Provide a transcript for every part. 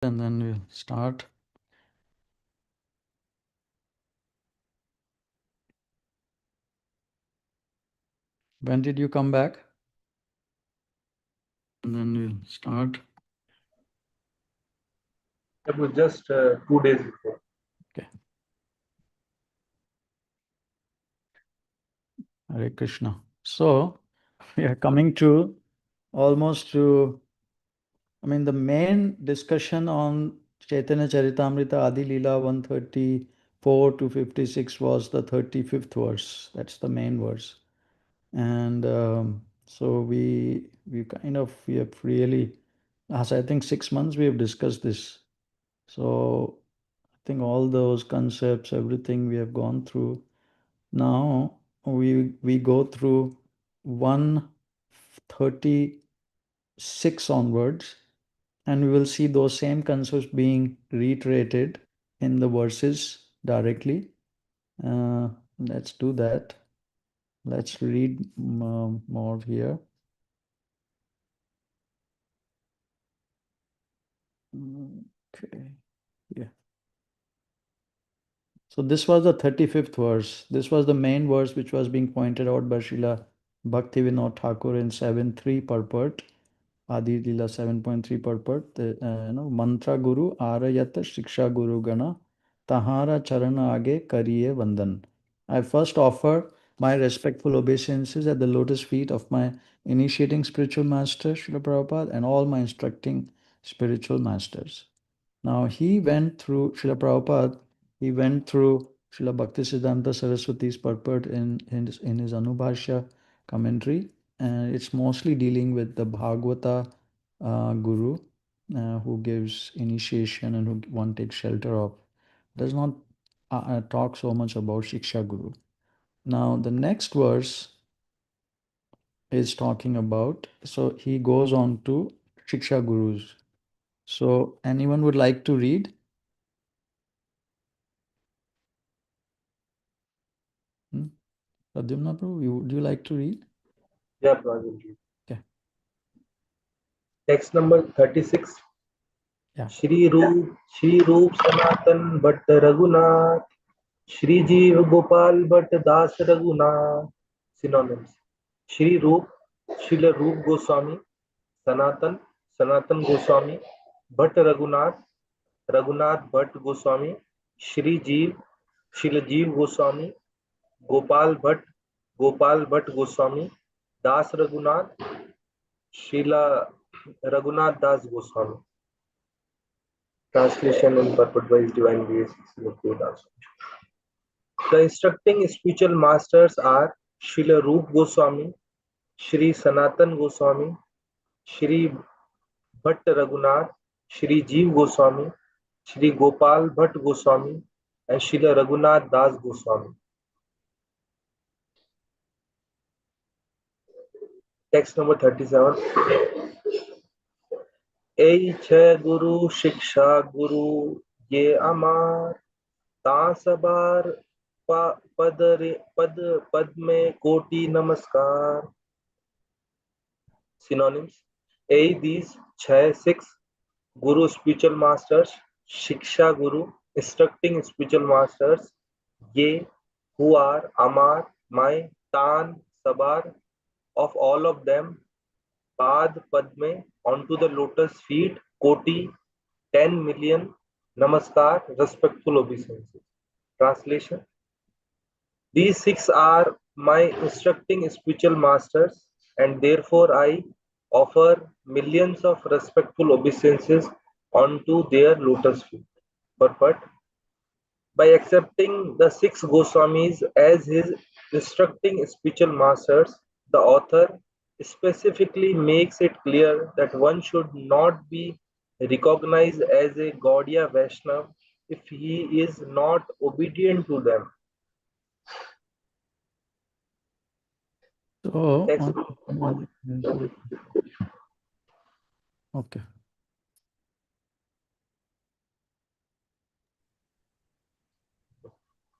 And then we'll start. When did you come back? And then we'll start. It was just 2 days before. Okay. Hare Krishna. So we are coming to almost to, the main discussion on Chaitanya Charitamrita Adi Leela 134 to 56 was the 35th verse. That's the main verse. And so we have really, as I think 6 months we have discussed this. So I think all those concepts, everything we have gone through. Now we go through 136 onwards, and we will see those same concepts being reiterated in the verses directly. Let's do that. Let's read more here. Okay. Yeah. So this was the 35th verse. This was the main verse which was being pointed out by Srila Bhaktivinoda Thakur in 7.3 purport. Adi Leela 7.3 purport. Mantra Guru Arayata Shiksha Guru Gana Tahara Charana Age Kariye Vandan. I first offer my respectful obeisances at the lotus feet of my initiating spiritual master, Srila Prabhupada, and all my instructing spiritual masters. Now he went through Srila Prabhupada, he went through Srila Bhaktisiddhanta Saraswati's purport in his Anubhashya commentary, and it's mostly dealing with the Bhagavata Guru who gives initiation and who one takes shelter of. Does not talk so much about Shiksha Guru. Now the next verse is talking about, so he goes on to Shiksha Gurus. So anyone would like to read? Pradyumna Prabhu, would you like to read? Yeah, Prabhuji. Okay. Text number 36. Yeah. Shri Roop Sanatan Bhatt Raghunath, Shri Jeev Gopal Bhatt Das Raghunath. Synonyms: Shri Roop, Srila Roop Goswami; Sanatan, Sanatan Goswami; Bhatt Raghunath, Raghunath Bhatt Goswami; Shri Jeev, Srila Jeev Goswami; Gopal Bhatt, Gopal Bhatt Goswami; Das Raghunath, Srila Raghunath Das Goswami. Translation and purport by His Divine Grace. The instructing spiritual masters are Srila Roop Goswami, Shri Sanatan Goswami, Shri Bhatt Raghunath, Shri Jeev Goswami, Shri Gopal Bhatt Goswami, and Srila Raghunath Das Goswami. Text number 37. Ei Chai Guru Shiksha Guru Ye Amar तासबार पद में कोटि नमस्कार. Synonyms: A. These 6 Guru spiritual masters, Shiksha Guru instructing spiritual masters, Ye who are Amar my, Tan Sabar of all of them, Pad Padme onto the lotus feet, Koti 10 million, Namaskar respectful obeisances. Translation: These 6 are my instructing spiritual masters, and therefore I offer millions of respectful obeisances onto their lotus feet. But by accepting the 6 Goswamis as his instructing spiritual masters, the author specifically makes it clear that one should not be recognized as a Gaudiya Vaishnava if he is not obedient to them. So, Text, okay.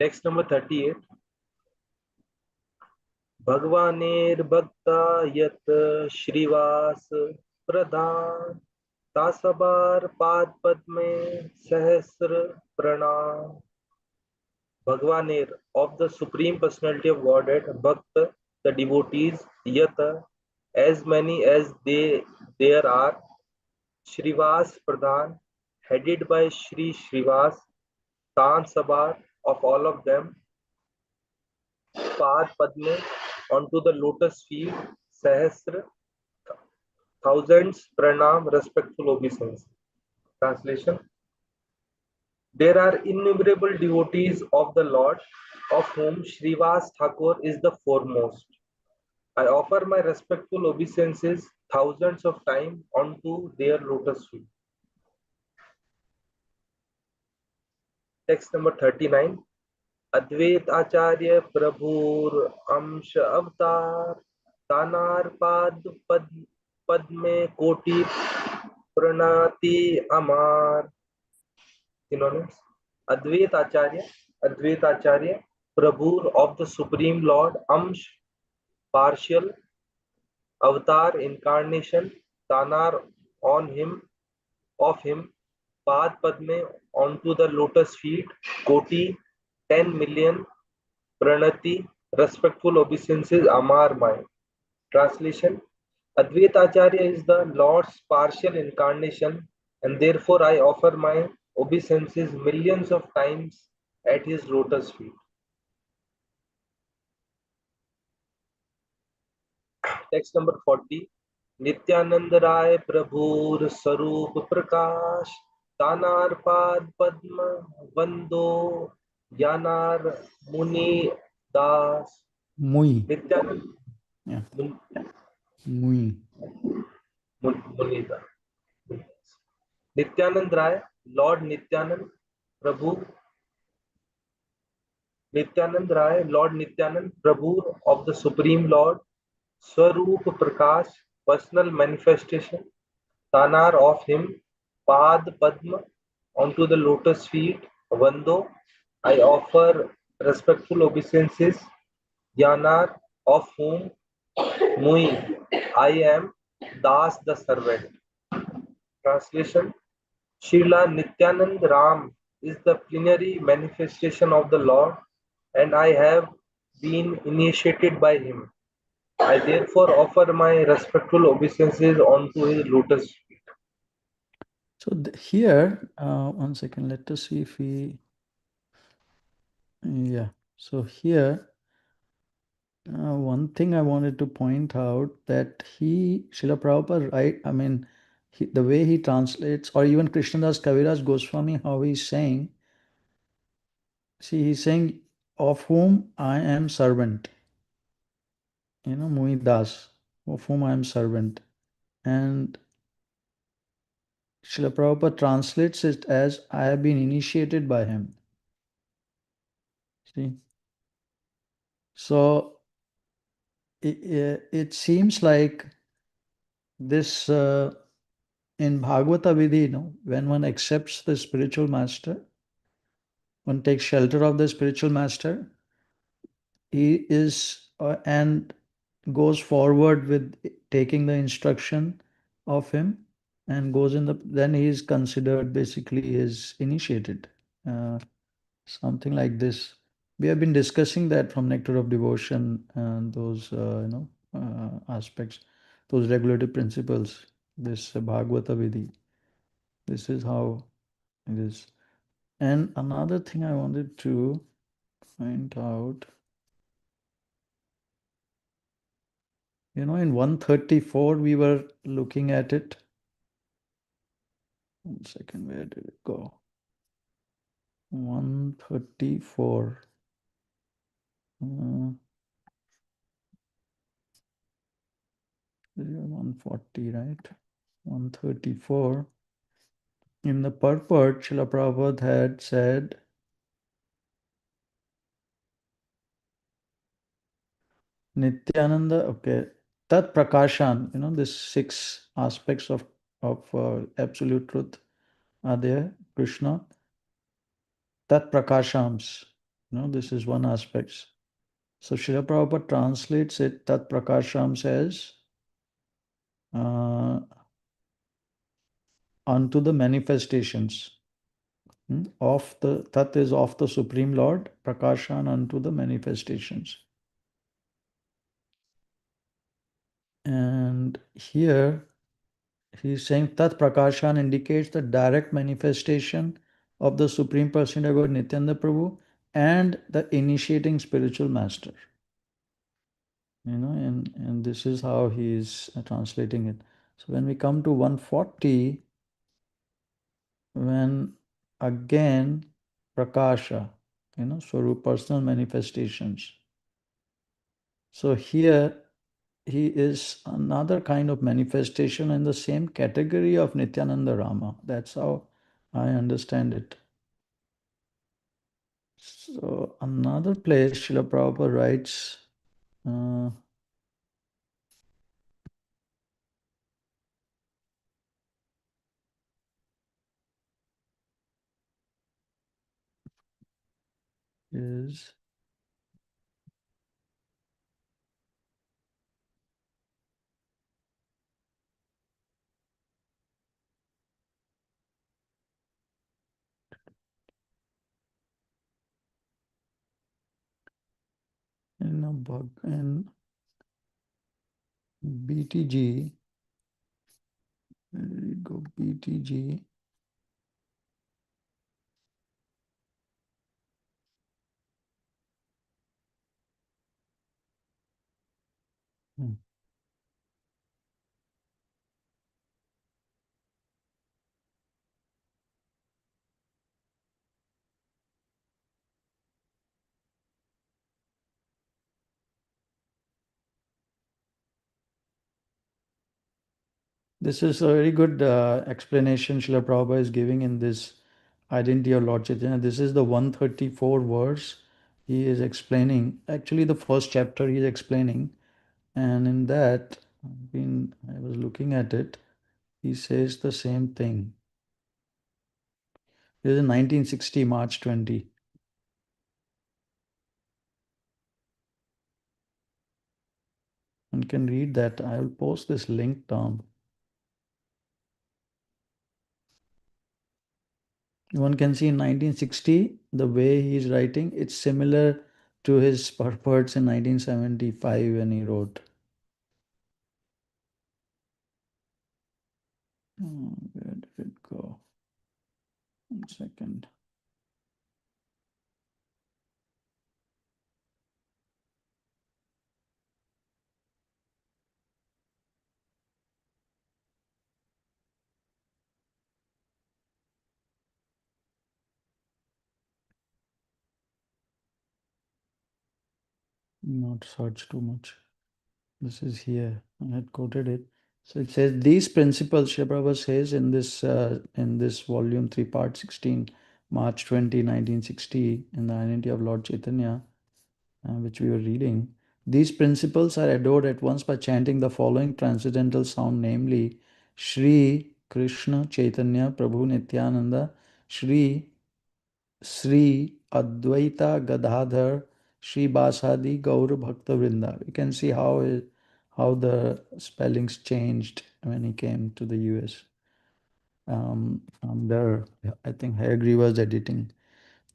text number 38. भगवानेर्भक्ता यत श्रीवास प्रधान तासबार पाद पद्मे सहस्र प्रणाम. Bhagwanir of the Supreme Personality of Godhead, Bhakt, the devotees, Yat, as many as they there are, Shrivas Pradhan, headed by Shri Shrivas, Tan Sabar of all of them, Pad Padme, onto the lotus field, Sahasra, thousands, Pranam, respectful obeisance. Translation. There are innumerable devotees of the Lord, of whom Srivas Thakur is the foremost. I offer my respectful obeisances thousands of times onto their lotus feet. Text number 39. Advait Acharya Prabhur Amsh Avatar Tanar Padme Koti Pranati Amar. Synonyms. Advait Acharya, Prabhu of the Supreme Lord, Amsh, partial, Avatar, incarnation, Tanar, on him, of him, Pad Padme, onto the lotus feet, Koti, 10 million, Pranati, respectful obeisances, Amar, mine. Translation. Advaita Acharya is the Lord's partial incarnation, and therefore I offer my obeisances millions of times at his lotus feet. Text number 40. Nityanand Rai Prabhur Sarup Prakash Tanar Pad Padma Vando Yanar Muni Das. Mui. Nityanand Yeah. Mui. Munida. Nityanand Rai, Lord Nityanand, Prabhu Nityanand Rai, Lord Nityanand, Prabhu of the Supreme Lord, Swarup Prakash, personal manifestation, Tanar of him, Pad Padma, onto the lotus feet, Vando, I offer respectful obeisances, Yanar, of whom, Mui, I am, Das the servant. Translation. Srila Nityanand Ram is the plenary manifestation of the Lord, and I have been initiated by him. I therefore offer my respectful obeisances onto his lotus feet. So here, 1 second, let us see if we, yeah. So here, one thing I wanted to point out that Srila Prabhupada, right? I mean, the way he translates, or even Krishnadas Kaviraj Goswami, how he's saying, see, he's saying, of whom I am servant, Mui Das, of whom I am servant. And Srila Prabhupada translates it as, I have been initiated by him. See? So it seems like this in Bhagavata Vidhi, when one accepts the spiritual master, one takes shelter of the spiritual master, he is and goes forward with taking the instruction of him and goes in then he is considered basically is initiated. Something like this. We have been discussing that from Nectar of Devotion and those aspects, those regulative principles. This Bhagavata Vidhi. This is how it is. And another thing I wanted to find out, in 134 we were looking at it. 1 second, where did it go? 134. 140, right? 134. In the purport, Srila Prabhupada had said, Nityananda, okay, Tat Prakashan, this 6 aspects of absolute truth are there, Krishna. Tat Prakashams, this is one aspect. So Srila Prabhupada translates it, Tat Prakashams as unto the manifestations of the Tat is of the Supreme Lord, Prakashan unto the manifestations. And here he's saying Tat Prakashan indicates the direct manifestation of the Supreme Personality of God Nityananda Prabhu and the initiating spiritual master. And this is how he is translating it. So when we come to 140, when again Prakasha, Swarup personal manifestations. So here he is another kind of manifestation in the same category of Nityananda Rama. That's how I understand it. So another place Srila Prabhupada writes, uh, is in BTG. Where did it go? BTG. Hmm. This is a very good explanation Srila Prabhupada is giving in this Identity of Lord Chaitanya. This is the 134 verse. He is explaining, actually the first chapter he is explaining, and in that, I was looking at it, he says the same thing. This is 1960, March 20. One can read that. I will post this link down. One can see in 1960, the way he is writing, it's similar to his purports in 1975 when he wrote. Where did it go? 1 second. Not search too much. This is here. I had quoted it. So it says these principles, Srila Prabhupada says in this volume 3, part 16, March 20, 1960, in the Identity of Lord Chaitanya, which we were reading. These principles are adored at once by chanting the following transcendental sound, namely Shri Krishna Chaitanya Prabhu Nityananda, Shri Sri Advaita Gadadhar Sri Basadi Gaur Bhakta Vrinda. We can see how the spellings changed when he came to the US. There, I think Hayagri was editing.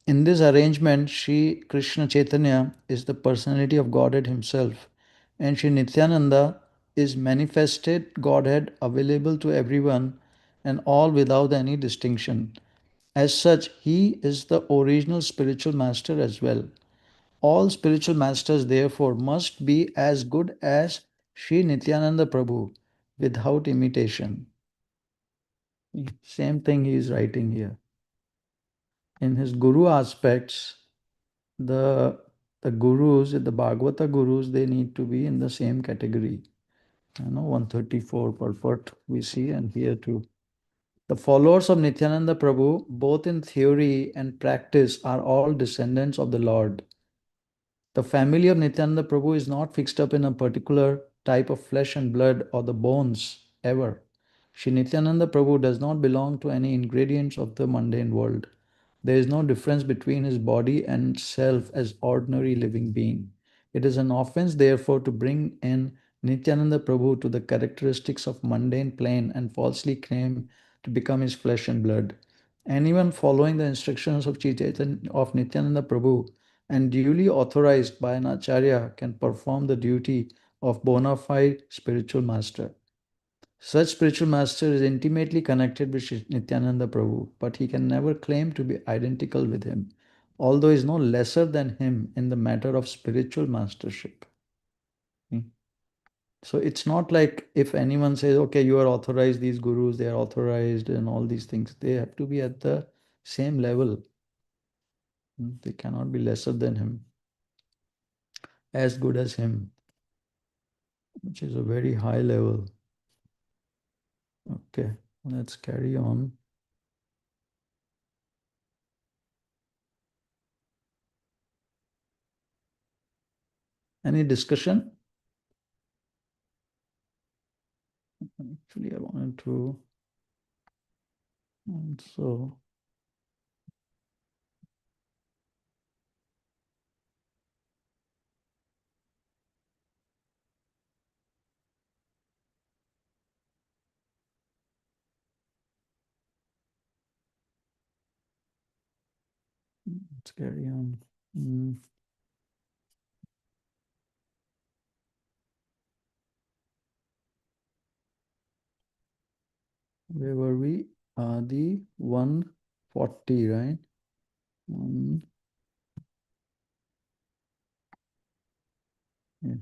In this arrangement, Sri Krishna Chaitanya is the personality of Godhead himself, and Sri Nityananda is manifested Godhead available to everyone and all without any distinction. As such, he is the original spiritual master as well. All spiritual masters, therefore, must be as good as Sri Nityananda Prabhu without imitation. Same thing he is writing here. In his guru aspects, the the gurus, the Bhagavata gurus, they need to be in the same category. 134 purport we see, and here too. The followers of Nityananda Prabhu, both in theory and practice, are all descendants of the Lord. The family of Nityananda Prabhu is not fixed up in a particular type of flesh and blood or the bones ever. Shri Nityananda Prabhu does not belong to any ingredients of the mundane world. There is no difference between his body and self as ordinary living being. It is an offense, therefore, to bring in Nityananda Prabhu to the characteristics of mundane plane and falsely claim to become his flesh and blood. Anyone following the instructions of Nityananda Prabhu and duly authorized by an acharya can perform the duty of bona fide spiritual master. Such spiritual master is intimately connected with Nityananda Prabhu, but he can never claim to be identical with him, although he is no lesser than him in the matter of spiritual mastership. So it's not like if anyone says, okay, you are authorized, these gurus, they are authorized and all these things, they have to be at the same level. They cannot be lesser than him, as good as him, which is a very high level. Okay, let's carry on. Any discussion? Actually, I wanted to also. Let's carry on. Where were we? The 140, right? Yeah.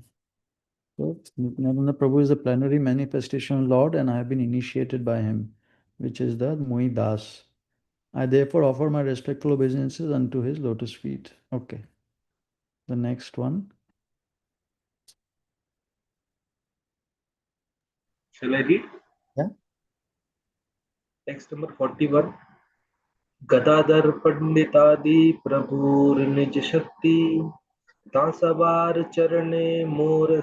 So, Nityananda Prabhu is the plenary manifestation of Lord, and I have been initiated by him, which is the Mui Das. I therefore offer my respectful obeisances unto his lotus feet. Okay. The next one. Shall I read? Yeah. Text number 41. Gadadhar पंडितादि प्रभुर निज शक्ति तांसवार चरणे मोर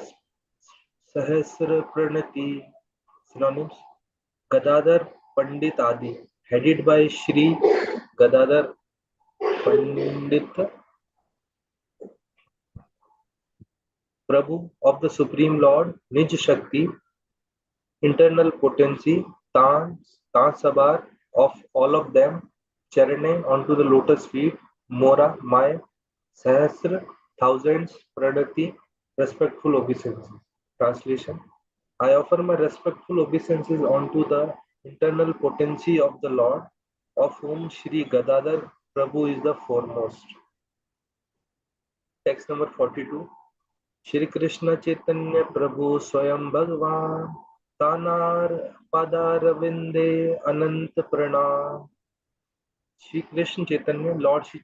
सहस्र Pranati. Synonyms: Gadadhar Pandit Adi, headed by Shri Gadadhar Pandit Prabhu of the Supreme Lord, Nij Shakti, internal potency, Tansabar of all of them, Charane onto the lotus feet, Mora, my, Sahasra, thousands, Pranati, respectful obeisances. Translation: I offer my respectful obeisances onto the internal potency of the Lord, of whom Shri Gadadhar Prabhu is the foremost. Text number 42. Shri Krishna Chaitanya Prabhu Swayam Bhagavan Tanar Padarvinde Anant Pranam. Shri Krishna Chaitanya, Lord Shri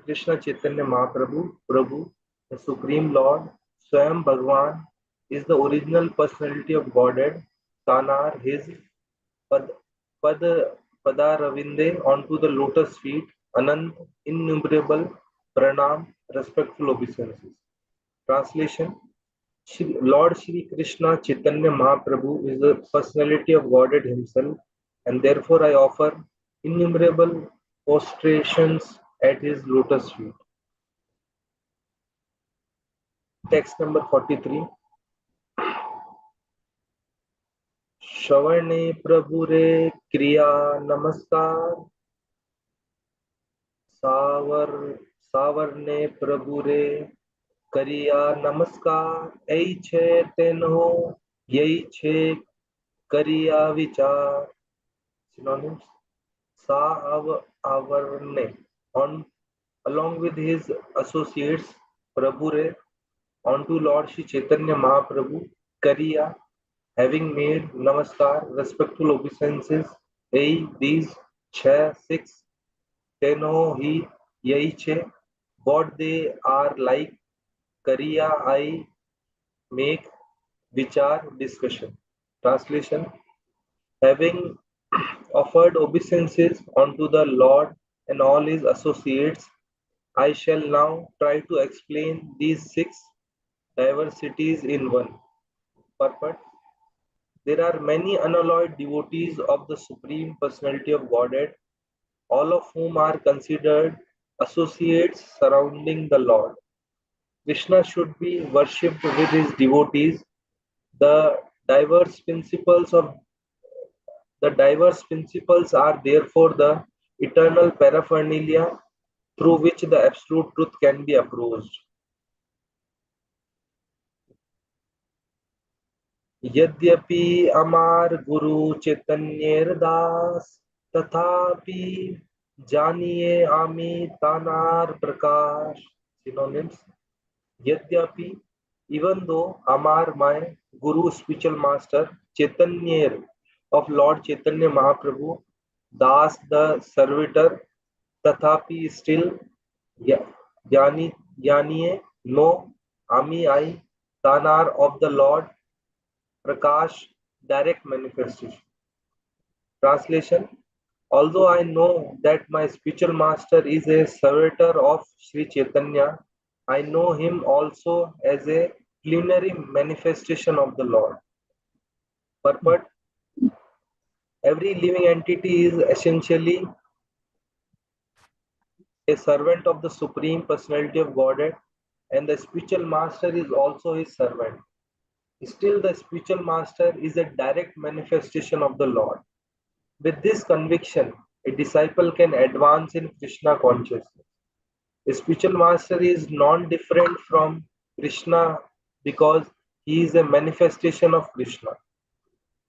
Krishna Chaitanya Mahaprabhu, Prabhu, the Supreme Lord, Swayam Bhagavan, is the original personality of Godhead. Tanar, his Pad, Pad, Padaravinde, onto the lotus feet, Anant, innumerable, Pranam, respectful obeisances. Translation: Lord Shri Krishna Chaitanya Mahaprabhu is the personality of Godhead himself, and therefore I offer innumerable prostrations at his lotus feet. Text number 43. श्रवणे प्रभुरे क्रिया नमस्कार सावरने प्रभुरे करिया नमस्कार ऐ छे तेनो यही छे करिया विचार. Synonyms: Savarne, on along with his associates Prabhure, onto Lord Shri Chaitanya Mahaprabhu, Kariya, having made Namaskar, respectful obeisances, these, Chha, 6, Teno, he, Yai, Che, what they are like, Kariya, I make, Vichar, discussion. Translation: having offered obeisances unto the Lord and all his associates, I shall now try to explain these 6 diversities in one. Purport: there are many unalloyed devotees of the Supreme Personality of Godhead, all of whom are considered associates surrounding the Lord. Krishna should be worshipped with his devotees. The diverse principles of The diverse principles are therefore the eternal paraphernalia through which the absolute truth can be approached. यद्यपि अमार गुरु चैतन्येर दास तथापि जानिए आमी तानार प्रकाश. Synonyms: यद्यपि, even though, Amar, my Guru, spiritual master, Chaitanya of Lord Chaitanya Mahaprabhu, Das, the servitor, Tathapi, still, Yani, Yaniye, no, Ami, I, Tanar of the Lord, Prakash, direct manifestation. Translation: although I know that my spiritual master is a servitor of Sri Chaitanya, I know him also as a plenary manifestation of the Lord. Purport: every living entity is essentially a servant of the Supreme Personality of Godhead, and the spiritual master is also his servant. Still, the spiritual master is a direct manifestation of the Lord. With this conviction, a disciple can advance in Krishna consciousness. A spiritual master is non-different from Krishna because he is a manifestation of Krishna.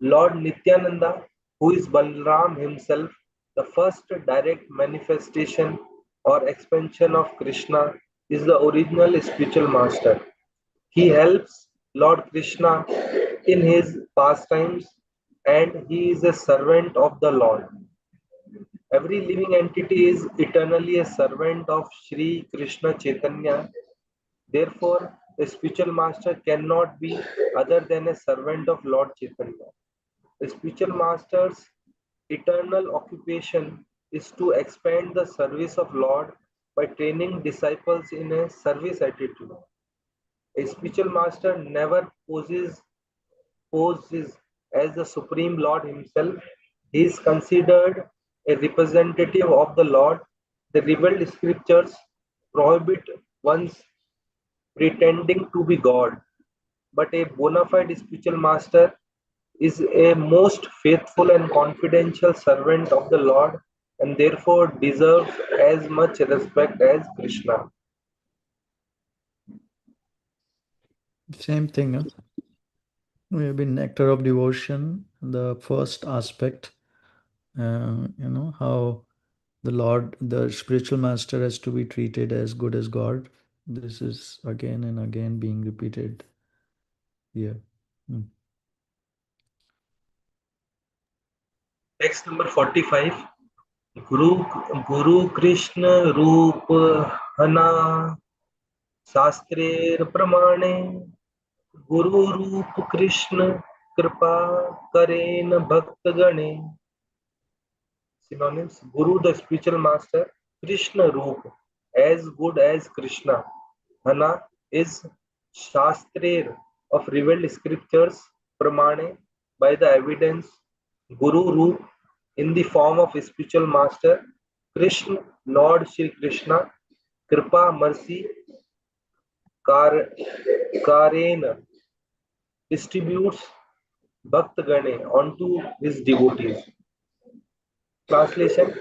Lord Nityananda, who is Balram himself, the first direct manifestation or expansion of Krishna, is the original spiritual master. He helps Lord Krishna in his pastimes and he is a servant of the Lord. Every living entity is eternally a servant of Sri Krishna Chaitanya. Therefore, a spiritual master cannot be other than a servant of Lord Chaitanya. A spiritual master's eternal occupation is to expand the service of Lord by training disciples in a service attitude. A spiritual master never poses as the Supreme Lord himself. He is considered a representative of the Lord. The revealed scriptures prohibit one's pretending to be God, but a bona fide spiritual master is a most faithful and confidential servant of the Lord and therefore deserves as much respect as Krishna. Same thing, huh? We have been nectar of devotion, the first aspect, how the Lord, the spiritual master, has to be treated as good as God. This is again and again being repeated here. Hmm. Text number 45. गुरु गुरु कृष्ण रूप हना शास्त्रेर प्रमाणे गुरु रूप कृष्ण कृपा करेन भक्त गणे. Synonyms: Guru, the spiritual master; Krishna Roop, as good as Krishna; Hana is Shastrer of revealed scriptures; Pramane, by the evidence; Guru Roop, in the form of spiritual master; Krishna, Lord Shri Krishna; Kripa, mercy; Kar, Karen, distributes Bhakt Gane onto his devotees. Translation: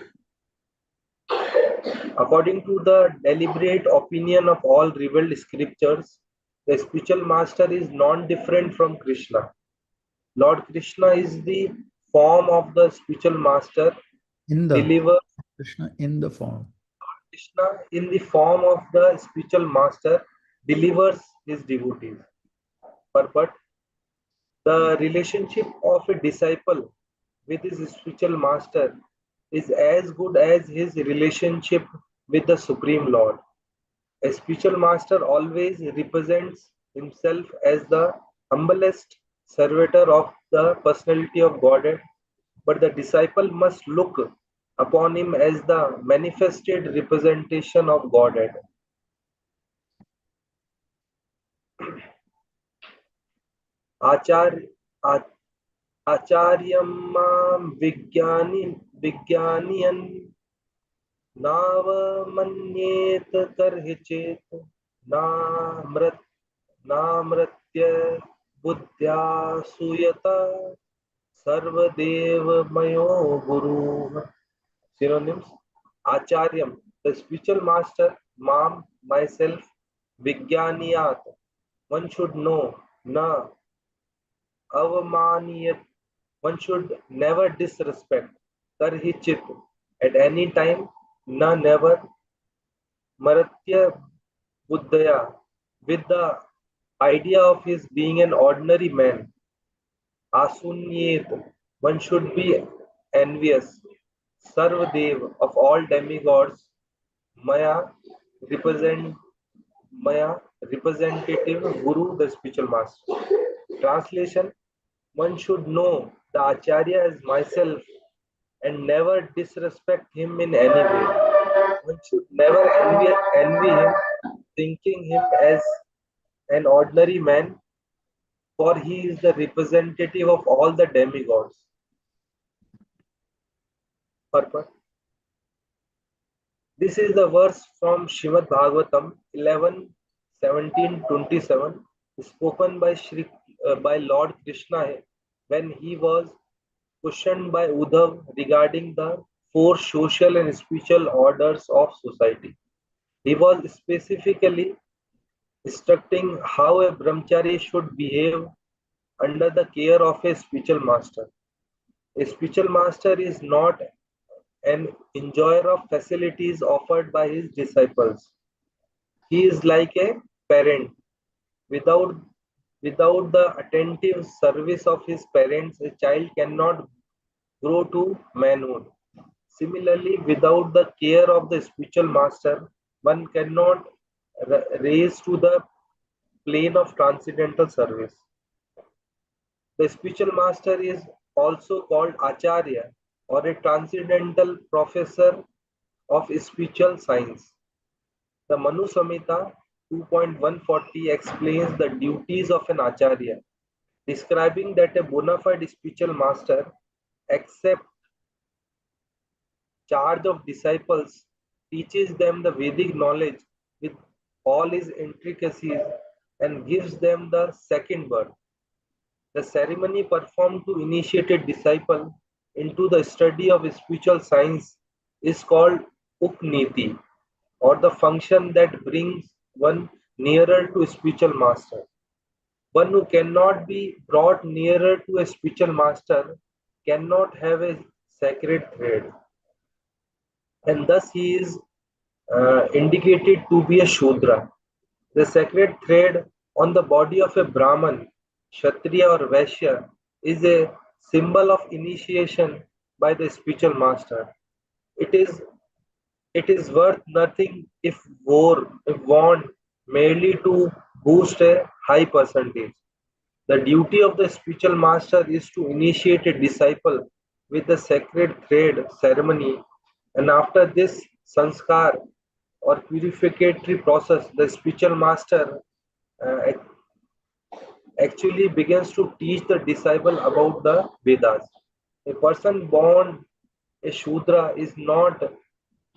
according to the deliberate opinion of all revealed scriptures, the spiritual master is non-different from Krishna. Lord Krishna is the form of the spiritual master, In the delivers Krishna in the form. Krishna in the form of the spiritual master, delivers his devotees. Purport: the relationship of a disciple with his spiritual master is as good as his relationship with the Supreme Lord. A spiritual master always represents himself as the humblest servitor of the personality of Godhead, but the disciple must look upon him as the manifested representation of Godhead. आचार्य आचार्यं मां विज्ञानियन् नावमन्येत कर्हि चेत् नामृत्य बुद्ध्या सूयत. Sarvadevamayo Guru. Synonyms: Acharyam, the spiritual master; Mam, myself; Vijnaniyat, one should know; Na, Avamaniyat, one should never disrespect; Karhichit, at any time; Na, never; Maratya Buddhaya, with the idea of his being an ordinary man; Asunyet, one should be envious; Sarvadev, of all demigods; Maya, represent Maya, representative; Guru, the spiritual master. Translation: one should know the Acharya as myself and never disrespect him in any way. One should never envy him, thinking him as an ordinary man, for he is the representative of all the demigods. Purport. This is the verse from Srimad Bhagavatam 11:17-27, spoken by Lord Krishna when he was questioned by Uddhav regarding the four social and spiritual orders of society. He was specifically instructing how a brahmachari should behave under the care of a spiritual master. A spiritual master is not an enjoyer of facilities offered by his disciples. He is like a parent. Without without the attentive service of his parents, a child cannot grow to manhood. Similarly, without the care of the spiritual master, one cannot raise to the plane of transcendental service. The spiritual master is also called Acharya, or a transcendental professor of spiritual science. The Manu Samhita 2.140 explains the duties of an Acharya, describing that a bona fide spiritual master accepts charge of disciples, teaches them the Vedic knowledge with all its intricacies, and gives them the second birth. The ceremony performed to initiate a disciple into the study of spiritual science is called Upniti, or the function that brings one nearer to a spiritual master. One who cannot be brought nearer to a spiritual master cannot have a sacred thread, and thus he is indicated to be a Shudra. The sacred thread on the body of a Brahman, Kshatriya, or Vaishya is a symbol of initiation by the spiritual master. It is it is worth nothing if worn merely to boost a high percentage. The duty of the spiritual master is to initiate a disciple with the sacred thread ceremony, and after this sanskar or purificatory process, the spiritual master uh, actually begins to teach the disciple about the Vedas. A person born a Shudra is not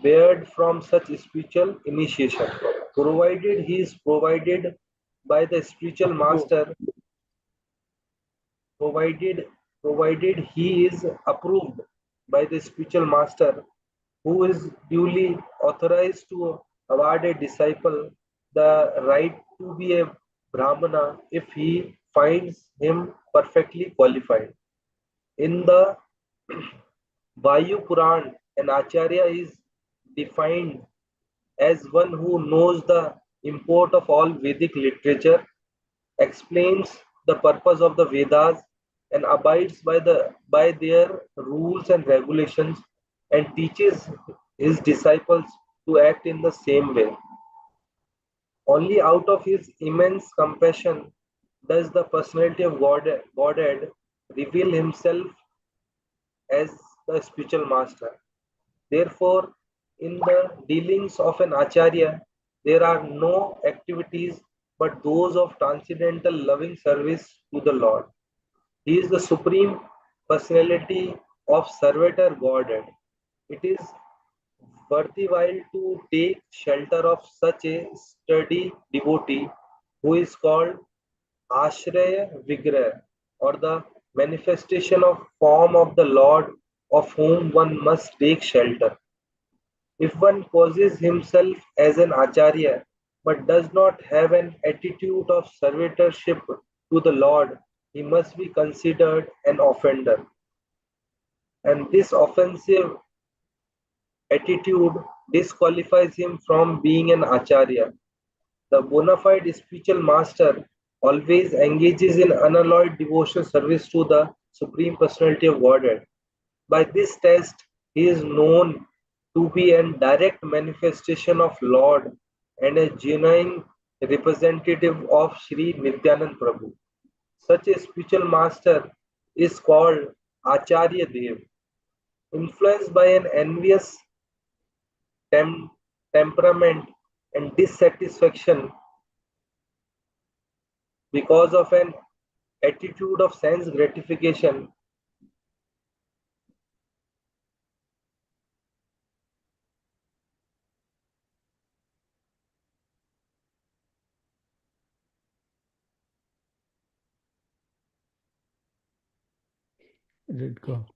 barred from such spiritual initiation, provided he is provided by the spiritual master, provided provided he is approved by the spiritual master, who is duly authorized to award a disciple the right to be a Brahmana if he finds him perfectly qualified. In the Vayu Puran, an Acharya is defined as one who knows the import of all Vedic literature, explains the purpose of the Vedas, and abides by their rules and regulations, and teaches his disciples to act in the same way. Only out of his immense compassion does the personality of Godhead reveal himself as the spiritual master. Therefore, in the dealings of an acharya, there are no activities but those of transcendental loving service to the Lord. He is the supreme personality of Servator Godhead. It is worthwhile to take shelter of such a sturdy devotee who is called Ashraya Vigrah, or the manifestation of form of the Lord of whom one must take shelter. If one poses himself as an acharya but does not have an attitude of servitorship to the Lord, he must be considered an offender. And this offensive attitude disqualifies him from being an acharya. The bona fide spiritual master always engages in unalloyed devotional service to the Supreme Personality of Godhead. By this test, he is known to be a direct manifestation of Lord and a genuine representative of Sri Nityanand Prabhu. Such a spiritual master is called Acharya Dev. Influenced by an envious tem- temperament and dissatisfaction because of an attitude of sense gratification, Let it go.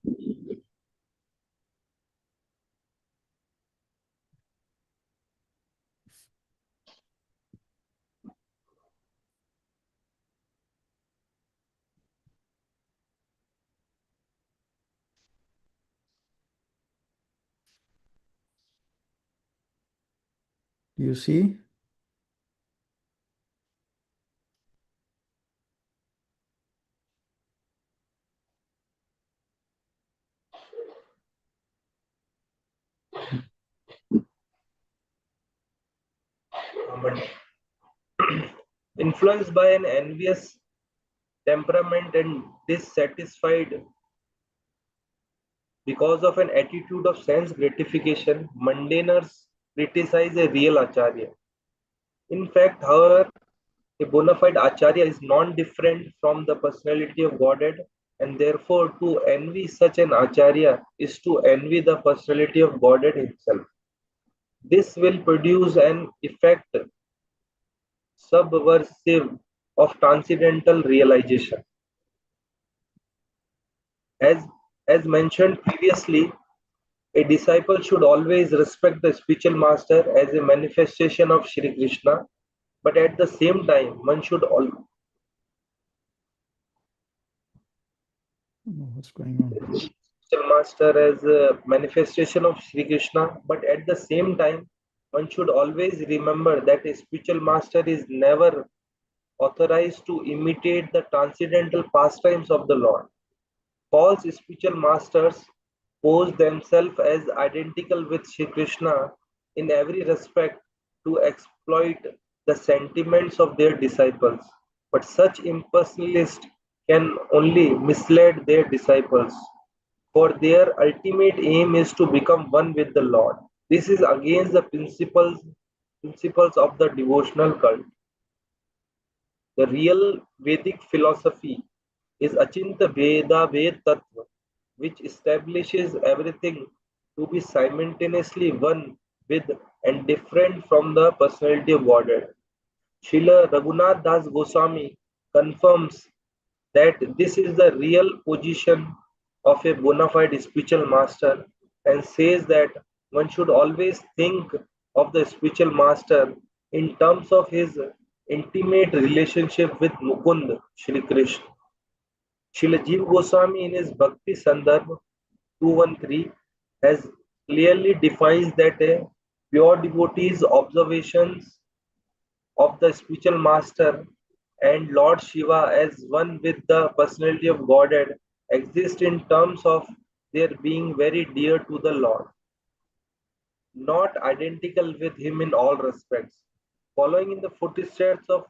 You see? but influenced by an envious temperament and dissatisfied because of an attitude of sense gratification, mundaners criticize a real acharya. In fact, however, a bona fide acharya is non-different from the personality of Godhead, and therefore to envy such an acharya is to envy the personality of Godhead himself. This will produce an effect subversive of transcendental realization. As, as mentioned previously, a disciple should always respect the spiritual master as a manifestation of Shri Krishna, but at the same time, one should What's going on? spiritual master as a manifestation of Shri Krishna, but at the same time, one should always remember that a spiritual master is never authorized to imitate the transcendental pastimes of the Lord. False spiritual masters pose themselves as identical with Shri Krishna in every respect to exploit the sentiments of their disciples. But such impersonalists can only mislead their disciples, for their ultimate aim is to become one with the Lord. This is against the principles of the devotional cult. The real Vedic philosophy is Achinta Veda Ved Tattva, which establishes everything to be simultaneously one with and different from the personality of Godhead. Srila Raghunath Das Goswami confirms that this is the real position of a bona fide spiritual master and says that one should always think of the spiritual master in terms of his intimate relationship with Mukund Shri Krishna. Srila Jiva Goswami in his Bhakti Sandarbh 213 has clearly defines that a pure devotee's observations of the spiritual master and Lord Shiva as one with the personality of Godhead exist in terms of their being very dear to the Lord, not identical with him in all respects. Following in the footsteps of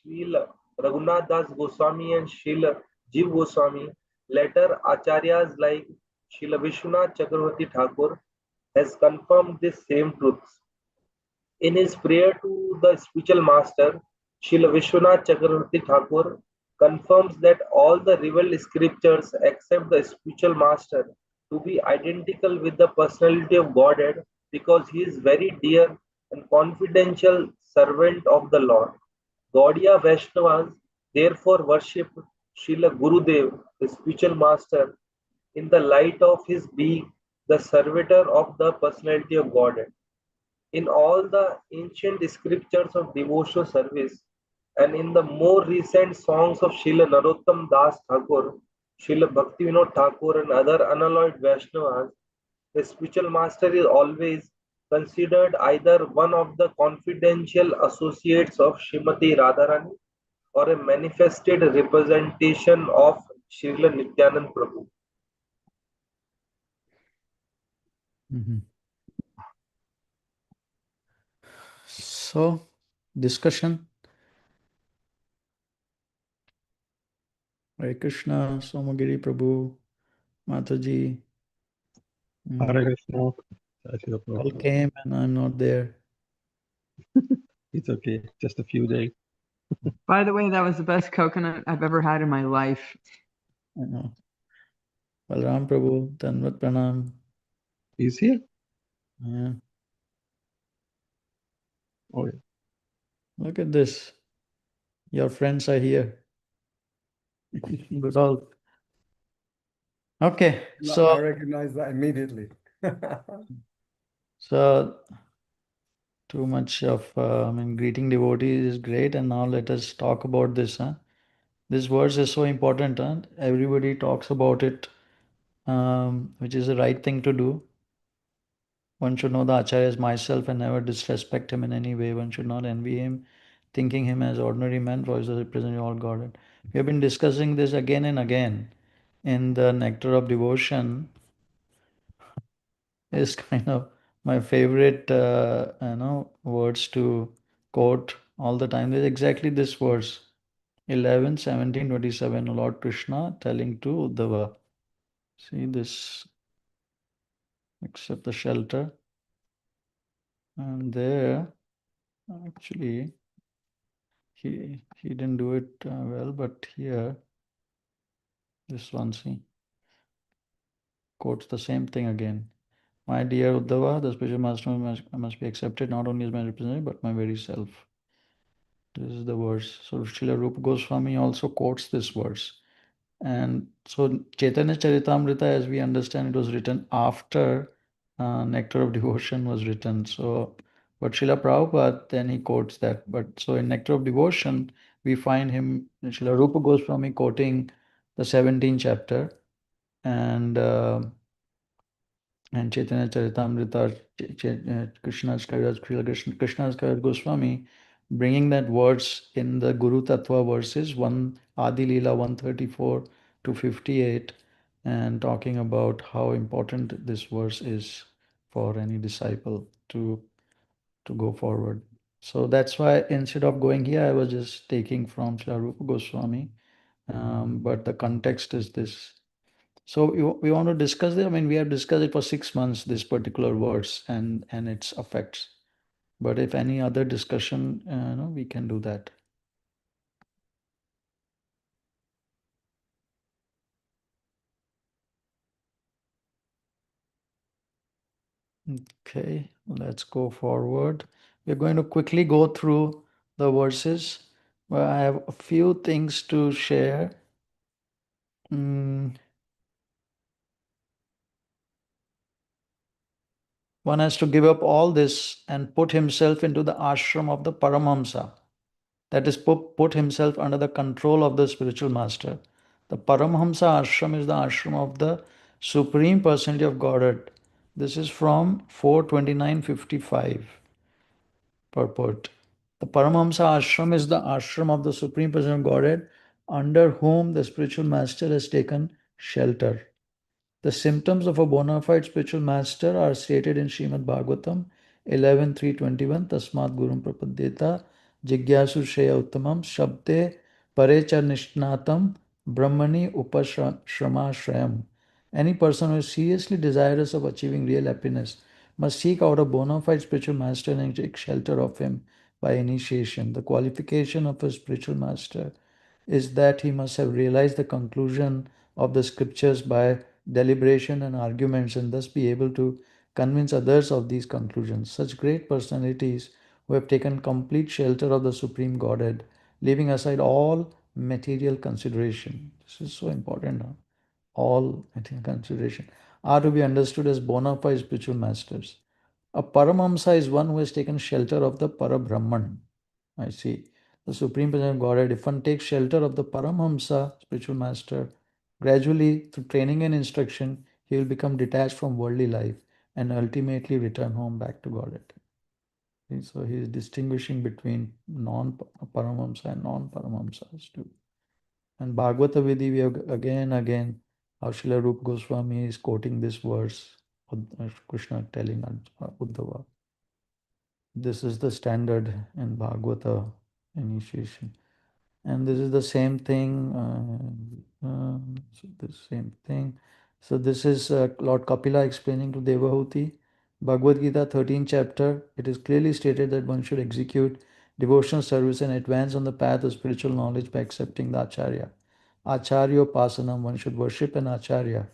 Srila Raghunath Das Goswami and Srila Jiv Goswami, later acharyas like Srila Vishwanath Chakravarti Thakur has confirmed this same truth. In his prayer to the spiritual master, Srila Vishwanath Chakravarti Thakur confirms that all the revealed scriptures except the spiritual master to be identical with the personality of Godhead because he is very dear and confidential servant of the Lord. Gaudiya Vaishnavas therefore worship Srila Gurudev the spiritual master, in the light of his being the servitor of the personality of Godhead. In all the ancient scriptures of devotional service and in the more recent songs of Srila Narottam Das Thakur, Srila Bhaktivinoda Thakur, and other unalloyed Vaishnavas, the spiritual master is always considered either one of the confidential associates of Srimati Radharani or a manifested representation of Srila Nityanand Prabhu. Mhm. So, discussion. Hare Krishna, Somagiri Prabhu, Mataji. Hare Krishna. Jai Shri All Prabhupada. came and I'm not there. It's okay. Just a few days. By the way, that was the best coconut I've ever had in my life. I know. Balram Prabhu, Tanvat Pranam. He's here. Yeah. Oh, yeah. Look at this. Your friends are here. Good all. Okay, No, I so recognize that immediately. so too much of greeting devotees is great, and now let us talk about this. This verse is so important, and everybody talks about it, which is the right thing to do. One should know the Acharya as myself and never disrespect him in any way. One should not envy him, thinking him as ordinary man, for he is the representative of all Godhead. We have been discussing this again and again in the Nectar of Devotion. Is kind of my favorite, words to quote all the time. There's exactly this verse, 11, 17, 27. Lord Krishna telling to Uddhava. See this, accept the shelter. And there, actually, he didn't do it well, but here, this one, see, quotes the same thing again. My dear Uddhava, the spiritual master must be accepted not only as my representative, but my very self. This is the verse. So Srila Rupa Goswami also quotes this verse. And so Chaitanya Charitamrita, as we understand, it was written after Nectar of Devotion was written. So, but Srila Prabhupada, then he quotes that. But so in Nectar of Devotion, we find him, Srila Rupa Goswami quoting the 17th chapter. And Chaitanya Charitamrita, Krishna's Kaviraj Goswami, bringing that words in the Guru Tattva verses, one Adi Leela 134 to 58, and talking about how important this verse is for any disciple to go forward. So that's why instead of going here, I was just taking from Sri Rupa Goswami, but the context is this. So we want to discuss it. I mean, we have discussed it for 6 months, this particular verse and its effects. But if any other discussion, we can do that. Okay, let's go forward. We're going to quickly go through the verses. Well, I have a few things to share. One has to give up all this and put himself into the ashram of the Paramhamsa. That is, put himself under the control of the spiritual master. The Paramhamsa ashram is the ashram of the Supreme Personality of Godhead. This is from 429.55 purport. The Paramhamsa ashram is the ashram of the Supreme Personality of Godhead, under whom the spiritual master has taken shelter. The symptoms of a bona fide spiritual master are stated in Srimad Bhagavatam 11.3.21. Tasmat Gurum Prapadyeta Jigyasu Shreya Uttamam Shabde Parecha Nishtnatam Brahmani Upashrama Shrayam. Any person who is seriously desirous of achieving real happiness must seek out a bona fide spiritual master and take shelter of him by initiation. The qualification of a spiritual master is that he must have realized the conclusion of the scriptures by deliberation and arguments and thus be able to convince others of these conclusions. Such great personalities who have taken complete shelter of the Supreme Godhead, leaving aside all material consideration. This is so important. Huh? All material consideration are to be understood as bona fide spiritual masters. A Paramahamsa is one who has taken shelter of the Parabrahman. I see. The Supreme Personality of Godhead, if one takes shelter of the Paramahamsa, spiritual master, gradually through training and instruction, he will become detached from worldly life and ultimately return home back to Godhead. So he is distinguishing between non-Paramahamsa and non-Paramahamsas too. And Bhagavata Vidhi, we have again, how Srila Rupa Goswami is quoting this verse, Krishna telling Uddhava. This is the standard in Bhagavata initiation. And this is the same thing. So the same thing. So this is Lord Kapila explaining to Devahuti. Bhagavad Gita 13th chapter. It is clearly stated that one should execute devotional service and advance on the path of spiritual knowledge by accepting the Acharya. Acharya Pasanam, one should worship an Acharya.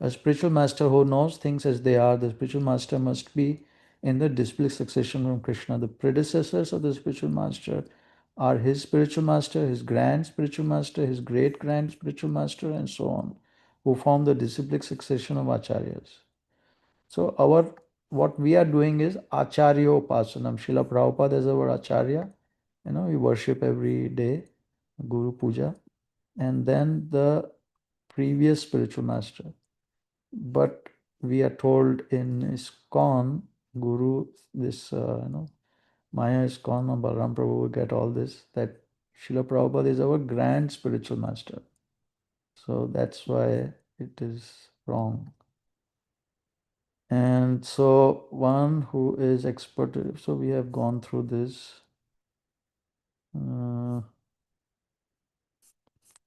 A spiritual master who knows things as they are, the spiritual master must be in the disciplic succession from Krishna. The predecessors of the spiritual master are his spiritual master, his grand spiritual master, his great grand spiritual master, and so on, who form the disciplic succession of acharyas. So what we are doing is acharya upasanam. Srila Prabhupada is our acharya. We worship every day, Guru Puja, and then the previous spiritual master. But we are told in ISKCON, Guru, this, Maya ISKCON, and Balaram Prabhu will get all this, that Srila Prabhupada is our grand spiritual master. So that's why it is wrong. And so one who is expert, so we have gone through this.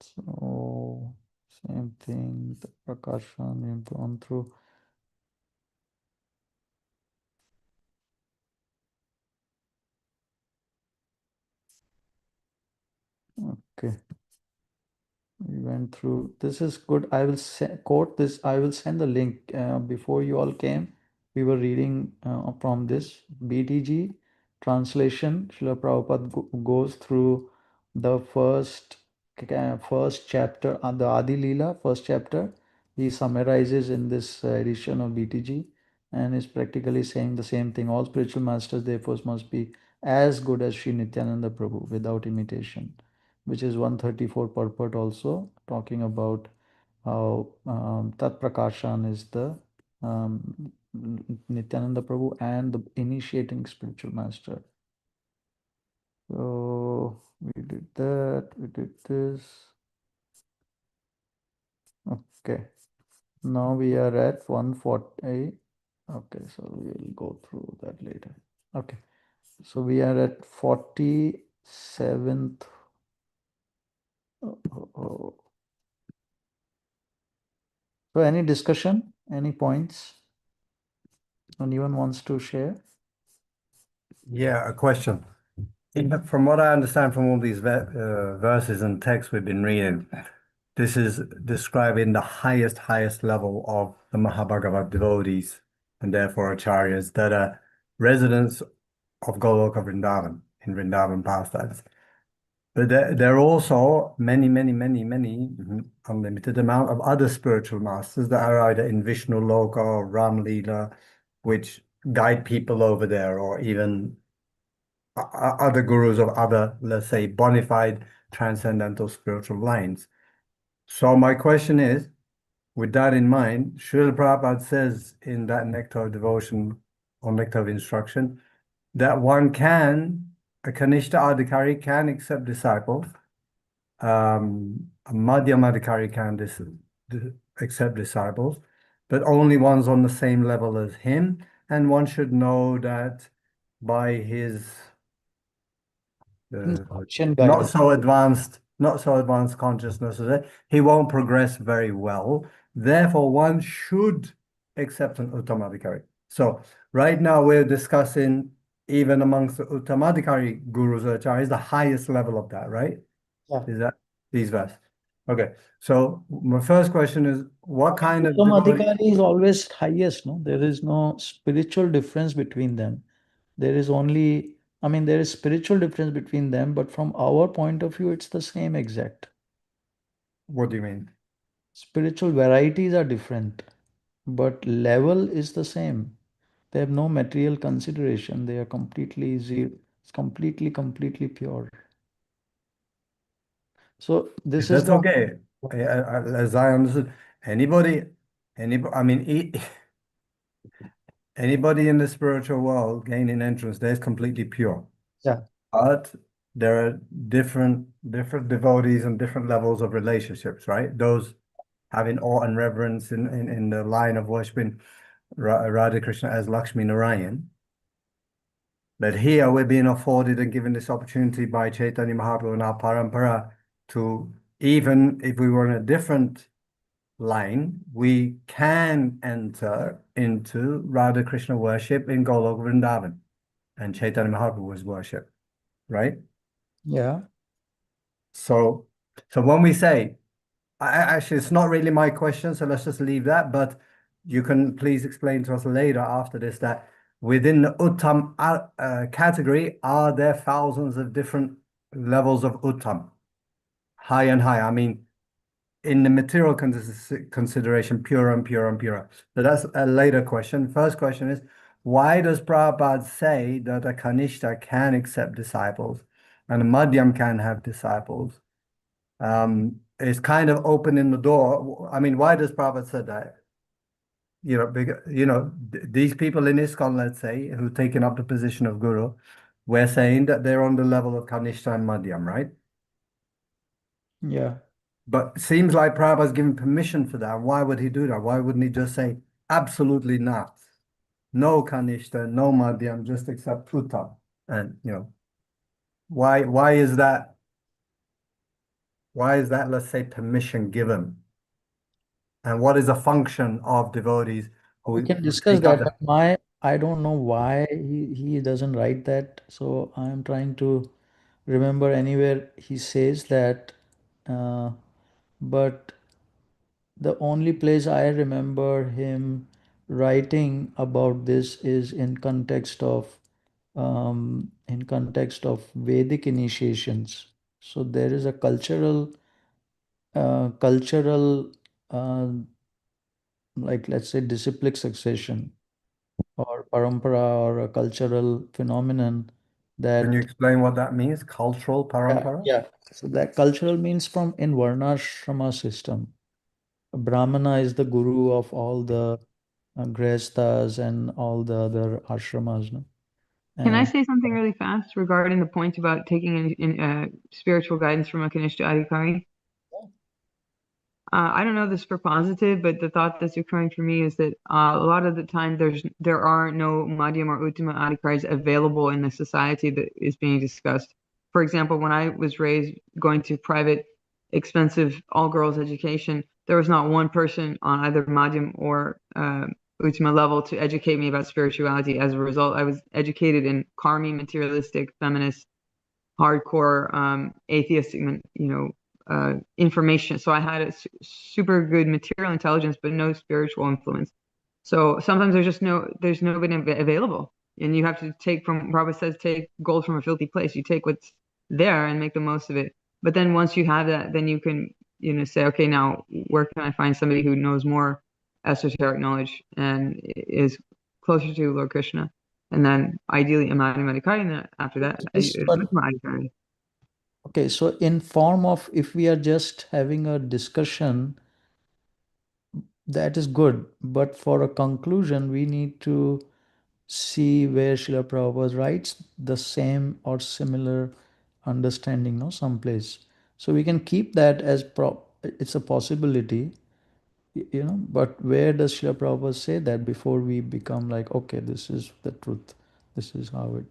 So same thing, the Prakashan we have gone through. Okay. We went through. This is good. I will quote this. I will send the link. Before you all came, we were reading from this BTG translation. Srila Prabhupada goes through the first chapter on the Adi Leela, first chapter. He summarizes in this edition of BTG and is practically saying the same thing. All spiritual masters, therefore, must be as good as Sri Nityananda Prabhu without imitation, which is 134 purport also, talking about how Tat Prakashan is the Nityananda Prabhu and the initiating spiritual master. So we did that, we did this. Okay, now we are at 140. Okay, so we will go through that later. Okay, so we are at 47th. So any discussion, any points anyone wants to share? Yeah, a question. From what I understand from all these verses and texts we've been reading, this is describing the highest level of the Mahabhagavat devotees and therefore acharyas that are residents of Goloka Vrindavan in Vrindavan pastimes. But there are also many unlimited amount of other spiritual masters that are either in Vishnu Loka or Ram Leela, which guide people over there, or even other gurus of other, let's say, bona fide transcendental spiritual lines. So my question is, with that in mind, Srila Prabhupada says in that Nectar of Devotion or Nectar of Instruction that one can, a Kanishta Adhikari can accept disciples, a Madhyama Adhikari can accept disciples, but only ones on the same level as him, and one should know that by his not so advanced consciousness, he won't progress very well. Therefore, one should accept an Uttamadhikari. So right now we're discussing even amongst the Uttamadhikari gurus or acharyas, the highest level of that, right? Yeah. Is that these verses? Okay. So my first question is, what kind of Uttamadhikari is always highest, no? There is no spiritual difference between them. There is only I mean, there is spiritual difference between them, but from our point of view, it's the same exact. What do you mean? Spiritual varieties are different, but level is the same. They have no material consideration. They are completely zero, completely pure. So this is That's the okay. As I understood, anybody, I mean, anybody in the spiritual world gaining entrance, they're completely pure. yeah But there are different devotees and different levels of relationships, right? Those having awe and reverence in the line of worshiping Radha Krishna as Lakshmi Narayan. But here we're being afforded and given this opportunity by Chaitanya Mahaprabhu and our parampara to, even if we were in a different line, we can enter into Radha Krishna worship in Golok Vrindavan and Chaitanya Mahaprabhu's worship, right? yeah So, when we say, actually, it's not really my question, so let's just leave that. But you can please explain to us later after this that within the Uttam category, are there thousands of different levels of Uttam, high and high? I mean, in the material consideration, purer and purer and purer. So that's a later question. First question is, why does Prabhupada say that a Kanishta can accept disciples and a Madhyam can have disciples? It's kind of opening the door. I mean, why does Prabhupada say that? Because, these people in ISKCON, let's say, who've taken up the position of guru, we're saying that they're on the level of Kanishta and Madhyam, right? yeah But it seems like Prabhupada's given permission for that. Why would he do that? Why wouldn't he just say, absolutely not? No Kanishta, no Madhyam, just accept Uttam. And, why is that? Why is that, let's say, permission given? And what is the function of devotees we who can discuss take up that, the... but I don't know why he doesn't write that. So I am trying to remember anywhere he says that, uh, but the only place I remember him writing about this is in context of Vedic initiations. So there is a cultural like, let's say, disciplic succession or parampara or a cultural phenomenon Can you that explain what that means? Cultural yeah parampara? yeah so that cultural means from in varnashrama system. Brahmana is the guru of all the grihasthas and all the other ashramas, no? Can I And say something really fast regarding the point about taking spiritual guidance from a Kanishta Adhikari? I don't know this for positive, but the thought that's occurring for me is that a lot of the time there are no Madhyam or Uttama Adhikaris available in the society that is being discussed. For example, when I was raised going to private, expensive all-girls education, there was not one person on either Madhyam or Uttama level to educate me about spirituality. As a result, I was educated in karmi, materialistic, feminist, hardcore atheistic, information. So I had a super good material intelligence, but no spiritual influence. So sometimes there's nobody available, and you have to take from. Robert says, take gold from a filthy place. You take what's there and make the most of it. But then once you have that, then you can say, okay, now where can I find somebody who knows more esoteric knowledge and is closer to Lord Krishna? And then ideally Amadi Madhikari, and then after that, this, but Madhikari. okay, so in form of, if we are just having a discussion, that is good. But for a conclusion, we need to see where Srila Prabhupada writes the same or similar understanding, no, someplace. So we can keep that as it's a possibility, but where does Srila Prabhupada say that before we become like, okay, this is the truth. This is how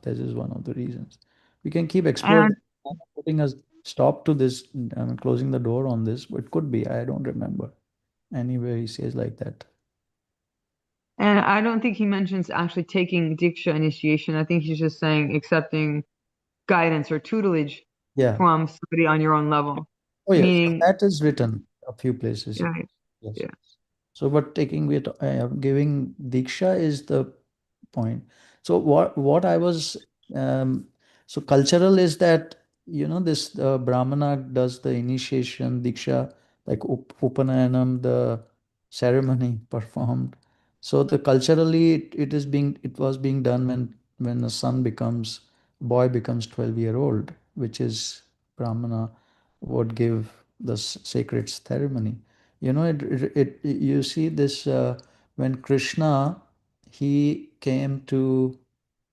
this is one of the reasons. We can keep exploring. And I'm not putting a stop to this, I'm closing the door on this, but it could be. I don't remember anywhere he says like that. And I don't think he mentions actually taking Diksha initiation. I think he's just saying accepting guidance or tutelage Yeah. from somebody on your own level. Oh, yes. Meaning, That is written a few places. yeah, Yes. yeah. So, but giving Diksha is the point. So what I was um, so cultural is that, this Brahmana does the initiation, Diksha, like Upanayanam, the ceremony performed. So the culturally it was being done when a son becomes, boy becomes 12-year-old, which is Brahmana would give the sacred ceremony. You see this when Krishna, he came to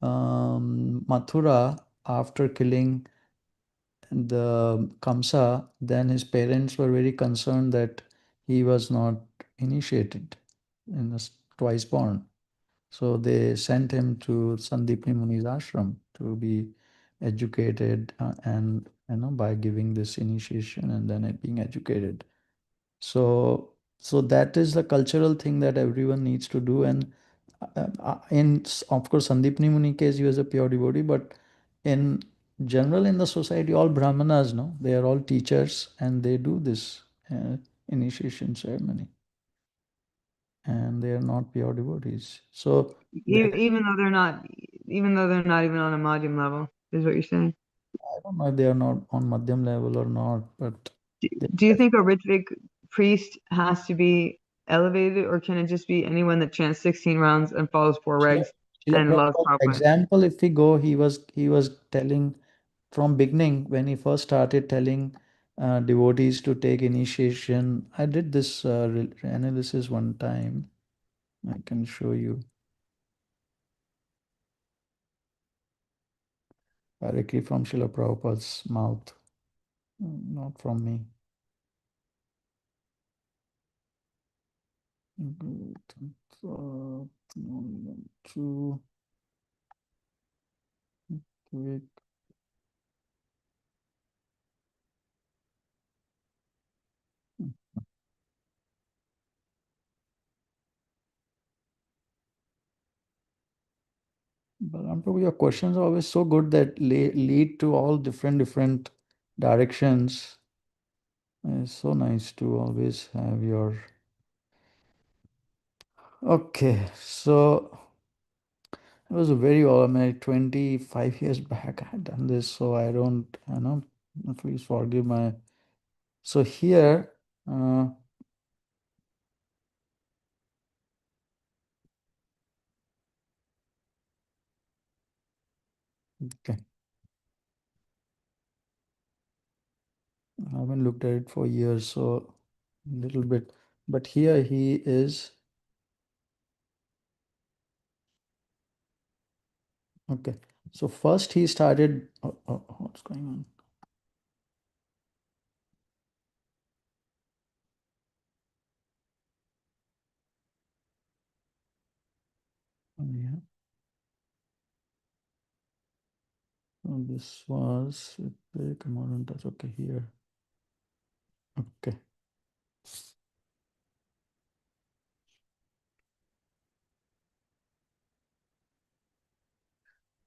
Mathura after killing the Kamsa, then his parents were very concerned that he was not initiated in the twice born. So they sent him to Sandipni Muni's ashram to be educated, and by giving this initiation and then being educated. So that is the cultural thing that everyone needs to do. And of course, Sandipni Muni case, he was a pure devotee, but in general in the society, all Brahmanas, no, they are all teachers and they do this initiation ceremony, and they are not pure devotees. So Even though they're not, even on a Madhyam level, is what you're saying. I don't know if they are not on Madhyam level or not, but Do you think a Ritvik priest has to be elevated, or can it just be anyone that chants 16 rounds and follows 4 regs Srila and loves Prabhupada, Prabhupada? example, if we go, he was telling from beginning when he first started telling devotees to take initiation. I did this analysis one time. I can show you directly from Srila Prabhupada's mouth, not from me. To quick. Balaram Prabhu, your questions are always so good that lead to all different directions. It's so nice to always have your. Okay, so it was a very old, I mean, 25 years back I had done this, so I don't, please forgive my. So here, okay, I haven't looked at it for years, so a little bit, but here he is. Okay, so first he started, what's going on? Oh, yeah. So this was, come on, touch, okay, here. Okay.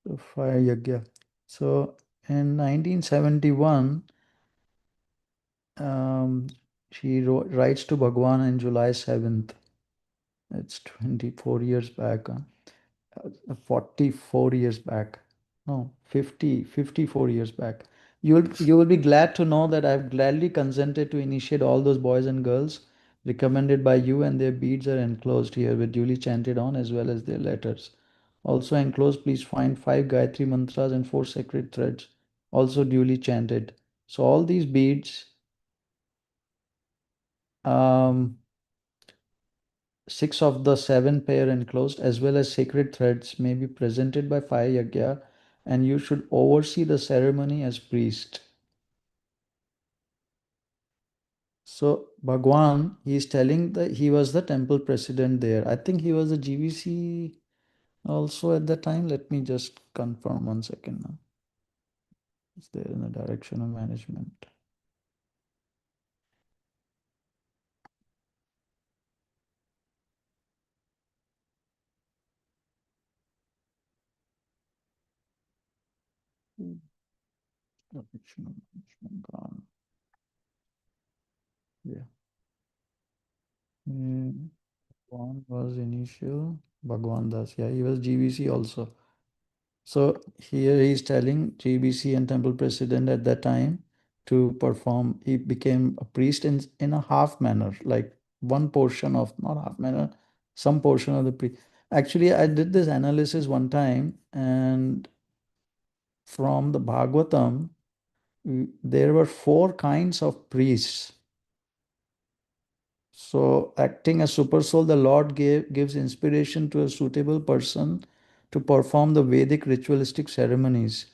So fire yagya. So in 1971, she writes to Bhagwan on July 7th. It's 24 years back. 44 years back. No, 54 years back. You will be glad to know that I've gladly consented to initiate all those boys and girls recommended by you, and their beads are enclosed here with duly chanted on, as well as their letters. Also enclosed, please find 5 Gayatri mantras and 4 sacred threads, also duly chanted. So all these beads, um, 6 of the 7 pair enclosed, as well as sacred threads, may be presented by fire yagya, and you should oversee the ceremony as priest. So Bhagwan, he is telling that he was the temple president there. I think he was a GVC also at the time. Let me just confirm 1 second now. It's there in the direction of management. Direction of management gone. Yeah. Bhagwan was initial. Bhagwan Das. Yeah, he was GVC also. So here he's telling GBC and temple president at that time to perform. He became a priest in a half manner, like one portion of, not half manner, some portion of the priest. Actually, I did this analysis one time, and from the Bhagavatam, there were 4 kinds of priests. So, acting as super soul, the Lord gives inspiration to a suitable person to perform the Vedic ritualistic ceremonies.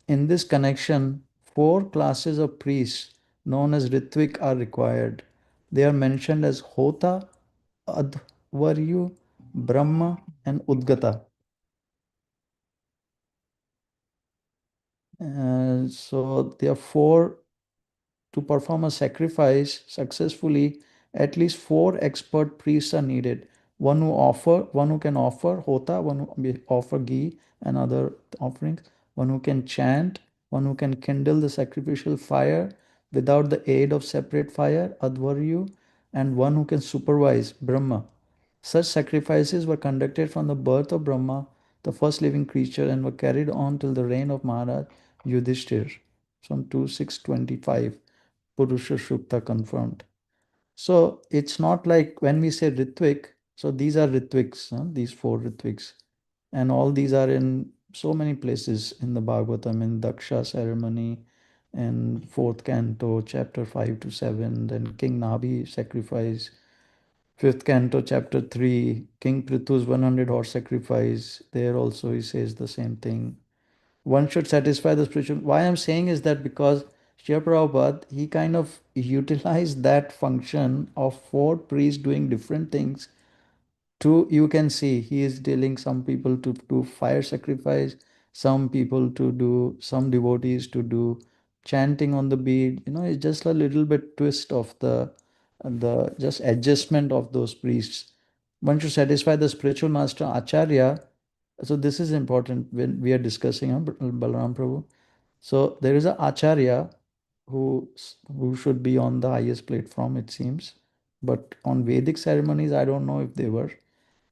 In this connection, 4 classes of priests known as Ritvik are required. They are mentioned as Hota, Advaryu, Brahma, and Udgata. So there are 4. To perform a sacrifice successfully, at least 4 expert priests are needed. One who can offer hota, one who offer ghee and other offerings, one who can chant, one who can kindle the sacrificial fire without the aid of separate fire, advaryu, and one who can supervise, Brahma. Such sacrifices were conducted from the birth of Brahma, the first living creature, and were carried on till the reign of Maharaj Yudhishthir, from 2625. Purusha Shukta confirmed. So it's not like when we say Ritvik, so these are Ritviks, these 4 Ritviks. And all these are in so many places in the Bhagavatam, in Daksha ceremony, and 4th canto, chapter 5 to 7, then King Nabhi sacrifice, 5th canto, chapter 3, King Prithu's 100 horse sacrifice. There also he says the same thing. One should satisfy the spiritual. Why I'm saying is that because Srila Prabhupada, he kind of utilized that function of 4 priests doing different things to, you can see, he is telling some people to do fire sacrifice, some people to do, some devotees to do chanting on the bead. It's just a little bit twist of the just adjustment of those priests. One should satisfy the spiritual master Acharya. So this is important when we are discussing Balaram Prabhu. So there is a Acharya who should be on the highest platform, it seems. But on Vedic ceremonies, I don't know if they were.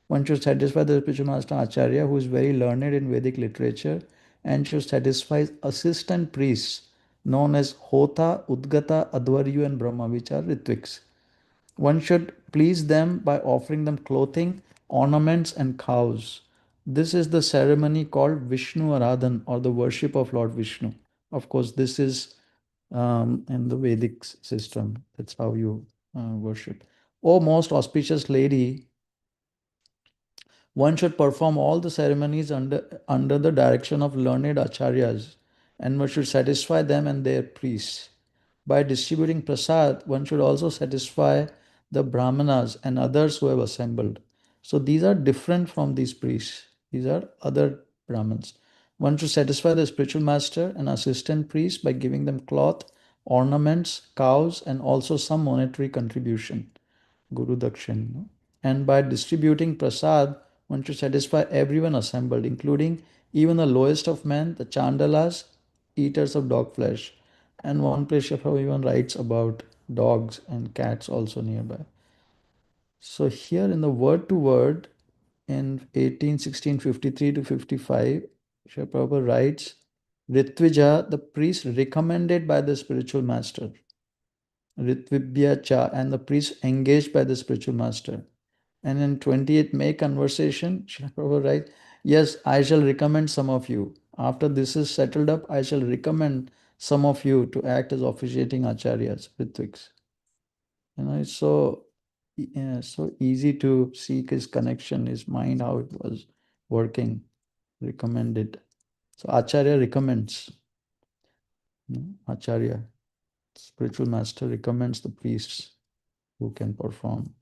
One should satisfy the spiritual master Acharya, who is very learned in Vedic literature, and should satisfy assistant priests known as Hota, Udgata, Advaryu, and Brahma, which are Ritviks. One should please them by offering them clothing, ornaments, and cows. This is the ceremony called Vishnu Aradhan, or the worship of Lord Vishnu. Of course, this is in the Vedic system. That's how you worship. O most auspicious lady, one should perform all the ceremonies under the direction of learned acharyas, and one should satisfy them and their priests. By distributing prasad, one should also satisfy the brahmanas and others who have assembled. So these are different from these priests. These are other brahmins. One should satisfy the spiritual master and assistant priest by giving them cloth, ornaments, cows, and also some monetary contribution, Guru Dakshin. And by distributing prasad, one should satisfy everyone assembled, including even the lowest of men, the chandalas, eaters of dog flesh. And one place Shafra even writes about dogs and cats also nearby. So here in the word to word, in 1816-53 to 55, Shri Prabhupada writes, Ritvija, the priest recommended by the spiritual master. Ritvibhya cha, and the priest engaged by the spiritual master. And in 28th May conversation, Shri Prabhupada writes, yes, I shall recommend some of you. After this is settled up, I shall recommend some of you to act as officiating acharyas, Ritviks. It's so easy to seek his connection, his mind, how it was working, recommended. So Acharya recommends. Acharya, spiritual master, recommends the priests who can perform.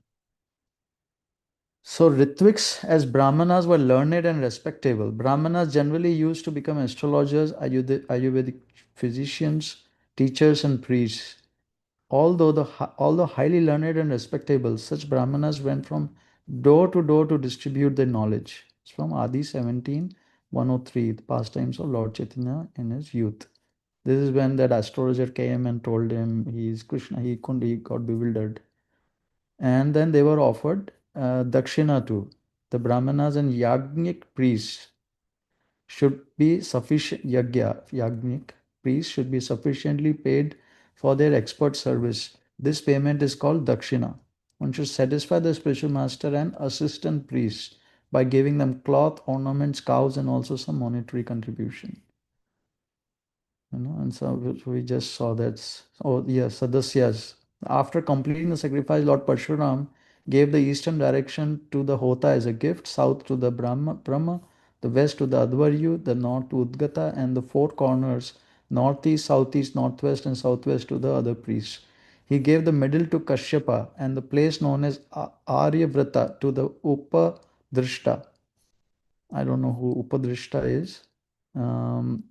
So Ritviks as Brahmanas were learned and respectable. Brahmanas generally used to become astrologers, Ayurvedic physicians, teachers, and priests. Although highly learned and respectable, such Brahmanas went from door to distribute their knowledge. It's from Adi 17:103, the pastimes of Lord Chaitanya in his youth. This is when that astrologer came and told him he is Krishna. He got bewildered. And then they were offered dakshina to the Brahmanas and Yagnik priests should be sufficient, yagnik, priests should be sufficiently paid for their expert service. This payment is called dakshina. One should satisfy the spiritual master and assistant priests by giving them cloth, ornaments, cows, and also some monetary contribution. And so we just saw that. Oh, yes, Sadasyas. After completing the sacrifice, Lord Parshuram gave the eastern direction to the Hota as a gift, south to the Brahma, the west to the Advaryu, the north to Udgata, and the four corners, northeast, southeast, northwest, and southwest to the other priests. He gave the middle to Kashyapa and the place known as Aryavrata to the Upadrishta. I don't know who Upadrishta is. Um,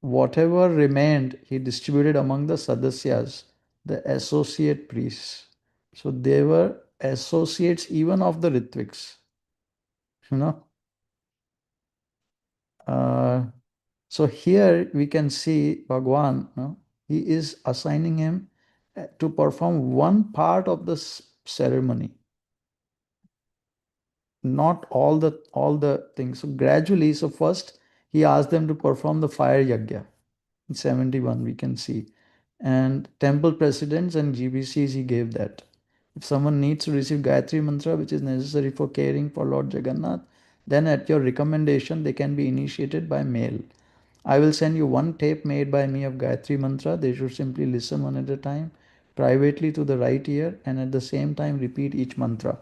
Whatever remained, he distributed among the Sadasyas, the associate priests. So they were associates even of the Ritviks. You know. So here we can see Bhagwan, he is assigning him to perform one part of the ceremony, not all the things. So gradually, so first he asked them to perform the fire yajna. 71 we can see, and temple presidents and GBCs he gave that. If someone needs to receive Gayatri Mantra, which is necessary for caring for Lord Jagannath, then at your recommendation they can be initiated by mail. I will send you one tape made by me of Gayatri Mantra. They should simply listen one at a time, privately to the right ear, and at the same time repeat each mantra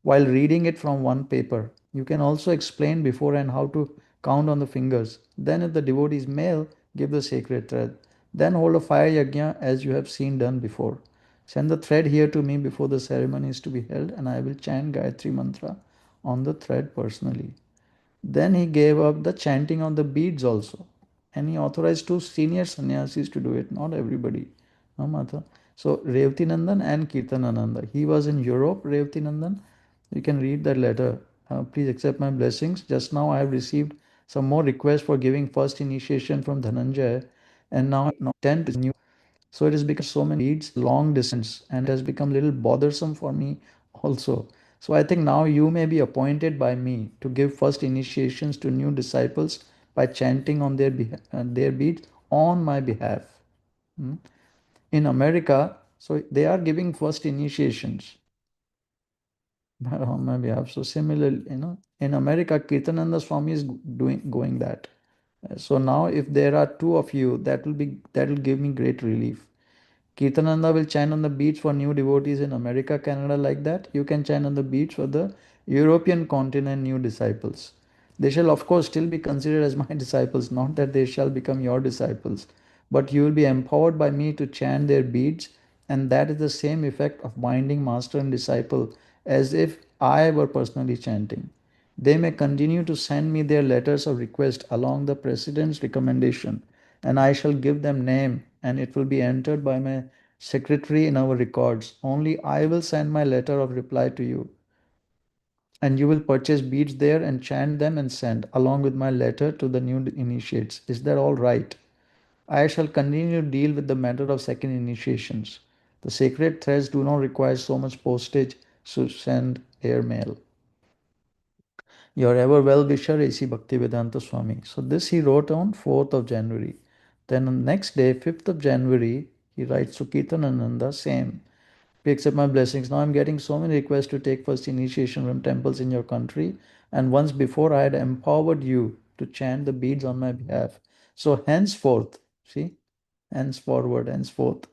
while reading it from one paper. You can also explain beforehand how to count on the fingers. Then, if the devotee is male, give the sacred thread. Then hold a fire yajna as you have seen done before. Send the thread here to me before the ceremony is to be held, and I will chant Gayatri Mantra on the thread personally. Then he gave up the chanting on the beads also. And he authorized two senior sannyasis to do it, not everybody. No, Mata. So Revati Nandan and Kirtanananda. He was in Europe, Revati Nandan. You can read that letter. Please accept my blessings. Just now I have received some more requests for giving first initiation from Dhananjay, and now 10 is new. So it has become so many leads, long distance, and it has become a little bothersome for me also. So I think now you may be appointed by me to give first initiations to new disciples by chanting on their beads on my behalf. In America, so they are giving first initiations on my behalf. So similarly, in America, Kirtananda Swami is going that. So now if there are two of you, that will give me great relief. Kirtananda will chant on the beach for new devotees in America, Canada, like that. You can chant on the beach for the European continent new disciples. They shall, of course, still be considered as my disciples, not that they shall become your disciples. But you will be empowered by me to chant their beads, and that is the same effect of binding master and disciple as if I were personally chanting. They may continue to send me their letters of request along the president's recommendation, and I shall give them name, and it will be entered by my secretary in our records. Only I will send my letter of reply to you, and you will purchase beads there and chant them and send along with my letter to the new initiates. Is that all right? I shall continue to deal with the matter of second initiations. The sacred threads do not require so much postage to send airmail. Your ever well-wisher A.C. Bhaktivedanta Swami. So this he wrote on 4th of January. Then on the next day, 5th of January, he writes to Kirtanananda, same. Please accept my blessings. Now I'm getting so many requests to take first initiation from temples in your country. And once before I had empowered you to chant the beads on my behalf. So henceforth, see, henceforth,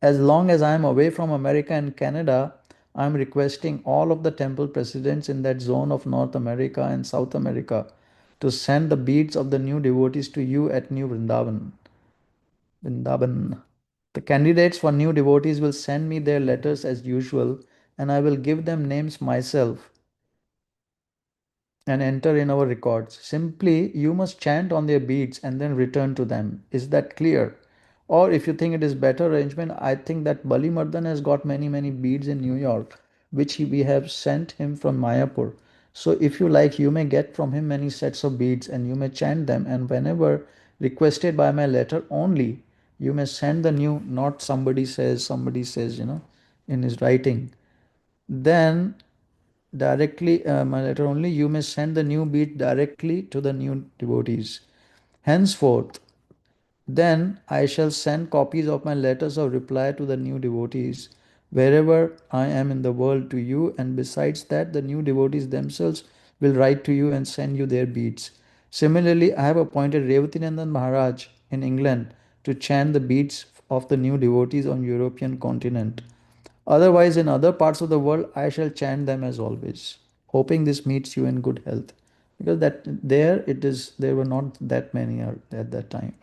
as long as I am away from America and Canada, I am requesting all of the temple presidents in that zone of North America and South America to send the beads of the new devotees to you at New Vrindavan. The candidates for new devotees will send me their letters as usual, and I will give them names myself and enter in our records. Simply, you must chant on their beads and then return to them. Is that clear? Or if you think it is better arrangement, I think that Bali Mardan has got many beads in New York, which we have sent him from Mayapur. So if you like, you may get from him many sets of beads and you may chant them, and whenever requested by my letter only, you may send the new, not somebody says, in his writing. Then directly, my letter only, you may send the new bead directly to the new devotees. Henceforth, then I shall send copies of my letters of reply to the new devotees wherever I am in the world to you, and besides that, the new devotees themselves will write to you and send you their beads. Similarly, I have appointed Revatinandan Maharaj in England to chant the beads of the new devotees on European continent. Otherwise, in other parts of the world, I shall chant them as always, hoping this meets you in good health. Because that there it is, there were not that many at that time.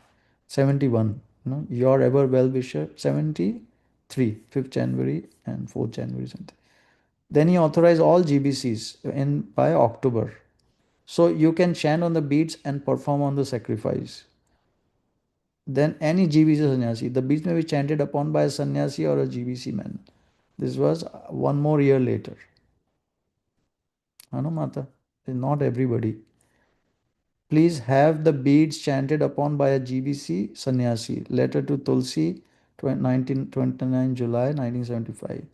71, your ever well wisher, 73, 5th January and 4th January something. Then he authorized all GBCs in by October. So you can chant on the beads and perform on the sacrifice. Then any GBC sannyasi, the beads may be chanted upon by a sannyasi or a GBC man. This was one more year later. Mata, not everybody. Please have the beads chanted upon by a GBC sannyasi. Letter to Tulsi, 1929 July 1975.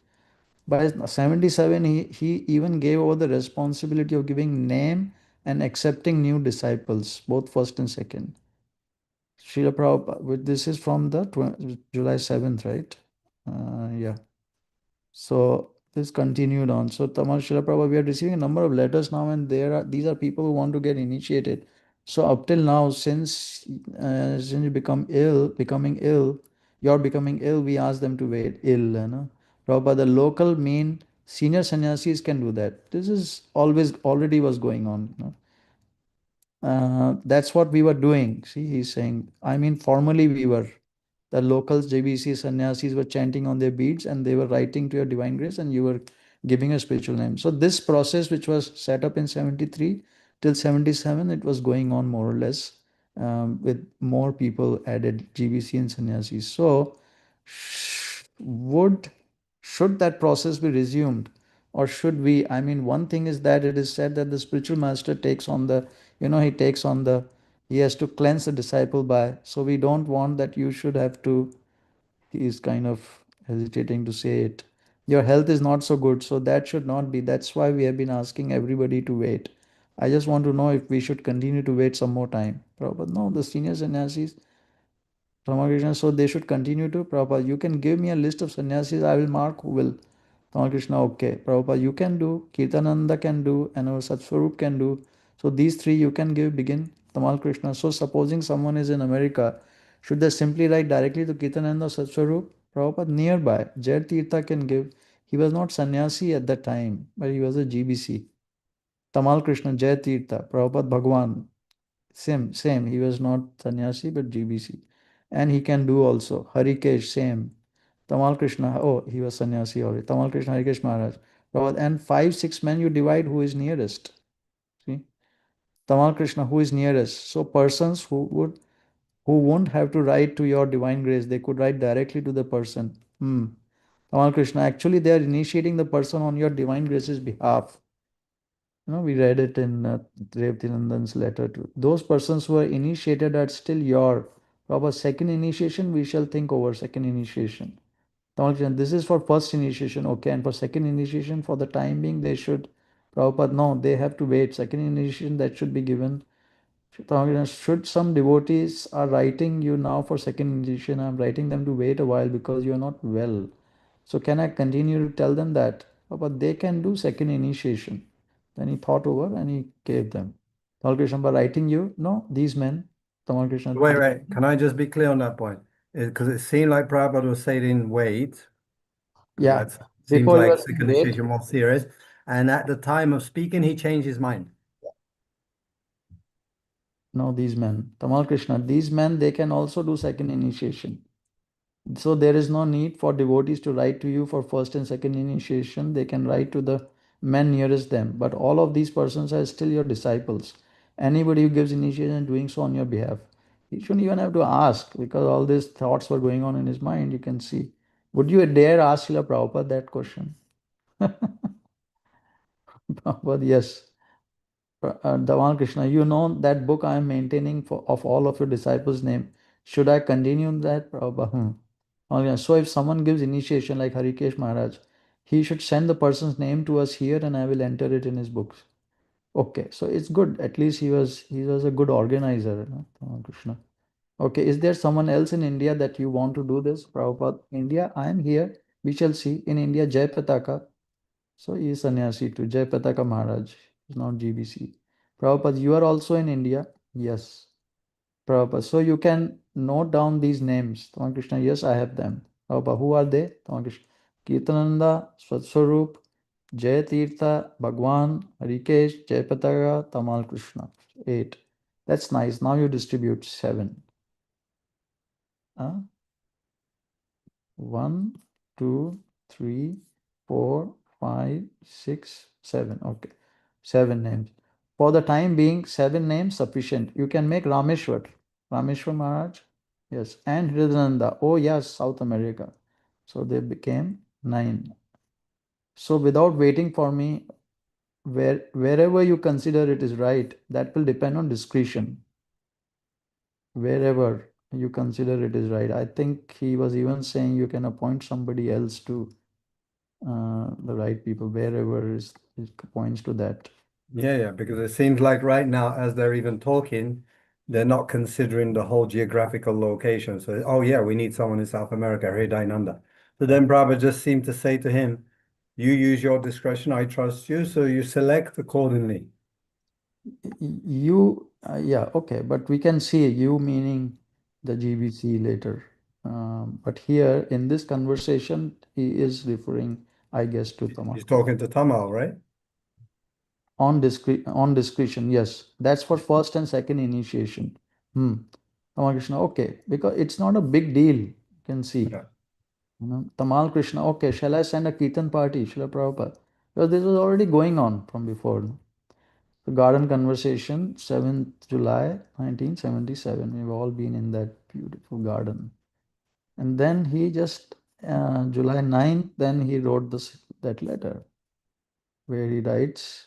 By 77, he even gave over the responsibility of giving name and accepting new disciples, both first and second. Srila Prabhupada, this is from the July 7th, right? Yeah. So this continued on. So Tamal Srila Prabhupada, we are receiving a number of letters now, and these are people who want to get initiated. So up till now, since you you're becoming ill, we ask them to wait. Prabhupada, the local main senior sannyasis can do that. This is always already was going on. That's what we were doing. See, he's saying, I mean, formally we were. The locals, JBC sannyasis were chanting on their beads and they were writing to your divine grace and you were giving a spiritual name. So this process, which was set up in 73 till 77, it was going on more or less, with more people added, GBC and sannyasis. So would should that process be resumed, or should we? I mean, one thing is that it is said that the spiritual master takes on the, he takes on the, he has to cleanse the disciple by. So we don't want that you should have to, he is kind of hesitating to say it. Your health is not so good, so that should not be. That's why we have been asking everybody to wait. I just want to know if we should continue to wait some more time. Prabhupada, no, the senior sannyasis, Ramakrishna, so they should continue to. Prabhupada, you can give me a list of sannyasis, I will mark who will. Ramakrishna, okay. Prabhupada, you can do, Kirtananda can do, and our Satsvarup can do. So these three you can give, begin. Tamal Krishna. So supposing someone is in America, should they simply write directly to Kirtananda or Satsvarup? Prabhupada, nearby. Jai Tirtha can give. He was not sannyasi at that time, but he was a GBC. Tamal Krishna, Jai Tirtha, Prabhupada Bhagwan. Same. He was not sannyasi, but GBC. And he can do also. Harikesh, same. Tamal Krishna, oh, he was sannyasi already. Tamal Krishna, Harikesh Maharaj. And 5, 6 men you divide who is nearest. See? Tamal Krishna, who is nearest. So persons who won't have to write to your divine grace, they could write directly to the person. Tamal Krishna, actually they are initiating the person on your divine grace's behalf. We read it in Revatinandan's letter to those persons who are initiated are still your proper second initiation. We shall think over second initiation. This is for first initiation, okay, and for second initiation, for the time being, they should, Prabhupada, no, they have to wait. Second initiation, that should be given. Should some devotees are writing you now for second initiation, I'm writing them to wait a while because you're not well. So can I continue to tell them that? But they can do second initiation. Then he thought over and he gave them. Tamal Krishna, by writing you, no, these men, Tamal Krishna. Wait. Can I just be clear on that point? Because it seemed like Prabhupada was saying wait. Yeah. That seems Before you like were saying second wait. initiation more serious. And at the time of speaking, he changed his mind. No, these men. Tamal Krishna, these men, they can also do second initiation. So there is no need for devotees to write to you for first and second initiation. They can write to the men nearest them. But all of these persons are still your disciples. Anybody who gives initiation is doing so on your behalf. He shouldn't even have to ask because all these thoughts were going on in his mind. You can see. Would you dare ask Srila Prabhupada that question? Prabhupada, yes. Dhawan Krishna, you know that book I am maintaining of all of your disciples' name. Should I continue that? Prabhupada? Okay, so if someone gives initiation like Harikesh Maharaj, he should send the person's name to us here and I will enter it in his books. Okay, so it's good. At least he was a good organizer, you know, Krishna. Okay, is there someone else in India that you want to do this? Prabhupada, India, I am here. We shall see. In India, Jai Pataka. So he is sannyasi too. Jai Pataka Maharaj is not GBC. Prabhupada, you are also in India? Yes. Prabhupada, so you can note down these names. Tama Krishna, yes, I have them. Prabhupada, who are they? Tama Krishna. Kirtananda, Swatswarup, Jai Tirtha, Bhagwan, Harikesh, Jai Pataka, Tamal Krishna. 8. That's nice. Now you distribute 7. Huh? 1, 2, 3, 4, 5, 6, 7. Okay. 7 names. For the time being, 7 names sufficient. You can make Rameshwar. Rameshwar Maharaj. Yes. And Hridananda. Oh, yes, South America. So they became 9. So without waiting for me, wherever you consider it is right, that will depend on discretion. Wherever you consider it is right. I think he was even saying you can appoint somebody else to the right people, wherever it points to that. Yeah, because it seems like right now, as they're even talking, they're not considering the whole geographical location. So, oh yeah, we need someone in South America, Hridayananda. So then Brahma just seemed to say to him, you use your discretion, I trust you, so you select accordingly. You, yeah, okay, but we can see you meaning the GBC later. But here in this conversation, he is referring, I guess, to Tamal. He's talking to Tamal, right? On discretion, yes. That's for first and second initiation. Tamal Krishna, okay, because it's not a big deal, you can see. Yeah. Tamal Krishna, okay, shall I send a Kirtan party, Srila Prabhupada? Because this was already going on from before. The Garden Conversation, 7th July 1977. We've all been in that beautiful garden. And then he just, July 9th, then he wrote that letter where he writes,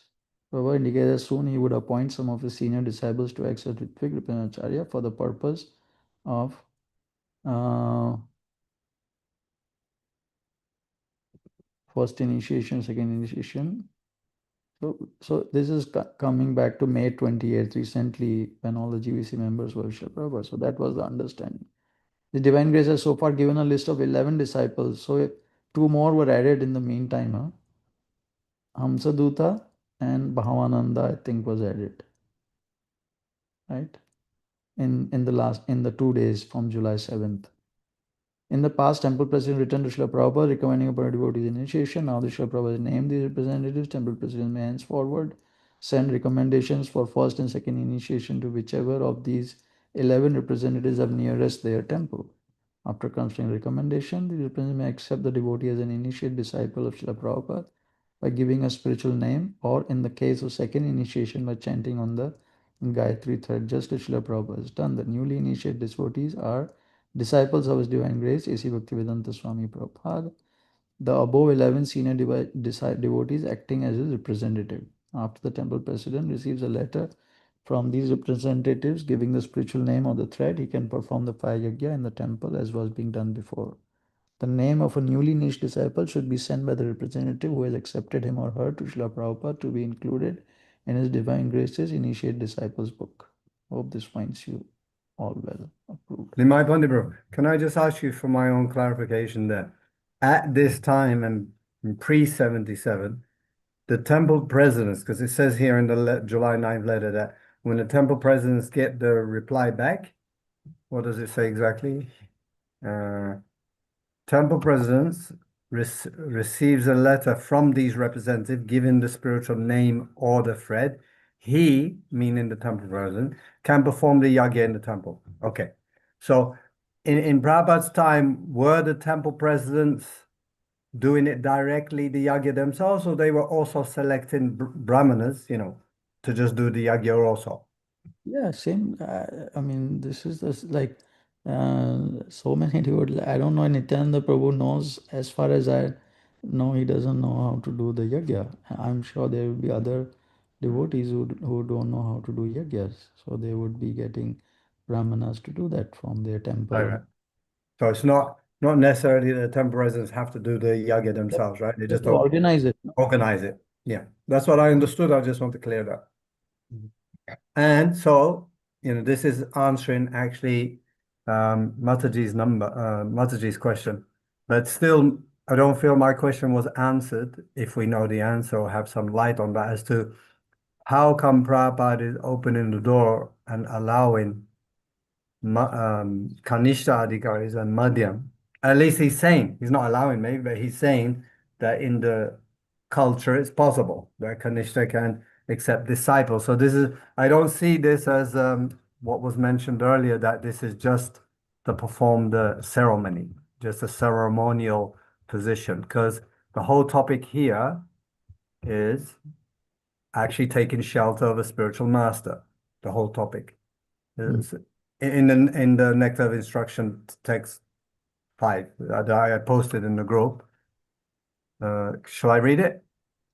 Prabhupada indicated that soon he would appoint some of his senior disciples to act as Ritvik Ripinacharya for the purpose of first initiation, second initiation. So this is coming back to May 28th, recently, when all the GVC members were Srila Prabhupada. So that was the understanding. The Divine Grace has so far given a list of 11 disciples. So 2 more were added in the meantime. Hamsaduta and Bhavananda, I think, was added. Right? In the 2 days from July 7th. In the past, Temple President returned to Srila Prabhupada recommending upon devotees initiation. Now the Srila Prabhupada has named these representatives. Temple President may henceforward send recommendations for first and second initiation to whichever of these 11 representatives are nearest their temple. After considering recommendation, the representative may accept the devotee as an initiate disciple of Srila Prabhupada by giving a spiritual name, or in the case of second initiation, by chanting on the Gayatri thread, just as Srila Prabhupada has done. The newly initiated devotees are disciples of His Divine Grace, A.C. Bhaktivedanta Swami Prabhupada, the above 11 senior devotees acting as his representative. After the temple president receives a letter from these representatives giving the spiritual name of the thread, he can perform the fire yajna in the temple as was being done before. The name of a newly niched disciple should be sent by the representative who has accepted him or her to Srila Prabhupada to be included in His Divine Grace's Initiate Disciples book. Hope this finds you all well. Approved. Nimai Pandit, can I just ask you for my own clarification there? At this time and pre-77, the temple presidents, because it says here in the July 9th letter that when the temple presidents get the reply back, what does it say exactly? Temple presidents receives a letter from these representatives giving the spiritual name or the thread. He, meaning the temple president, can perform the yagya in the temple. Okay. So in Prabhupada's time, were the temple presidents doing it directly, the yagya themselves, or they were also selecting brahmanas, to just do the yagya also? Yeah, same. I mean, this is like so many devotees. I don't know. Nityananda Prabhu knows, as far as I know, he doesn't know how to do the yajna. I'm sure there will be other devotees who don't know how to do yajnas. So they would be getting brahmanas to do that from their temple. Right. So it's not Not necessarily the temple residents have to do the yagya themselves, right? They just To organize it. organize it. Yeah, that's what I understood. I just want to clear that. Mhm. And so, this is answering actually Mataji's question. But still, I don't feel my question was answered if we know the answer or have some light on that as to how come Prabhupada is opening the door and allowing Kanishta Adhikaris and Madhyam. At least he's saying, he's not allowing maybe, but he's saying that in the culture it's possible that Kanishta can accept disciples. So this is, I don't see this as what was mentioned earlier, that this is just to perform the ceremony, just a ceremonial position, because the whole topic here is actually taking shelter of a spiritual master, the whole topic. Is in the Nectar of Instruction text 5 that I posted in the group. Shall I read it?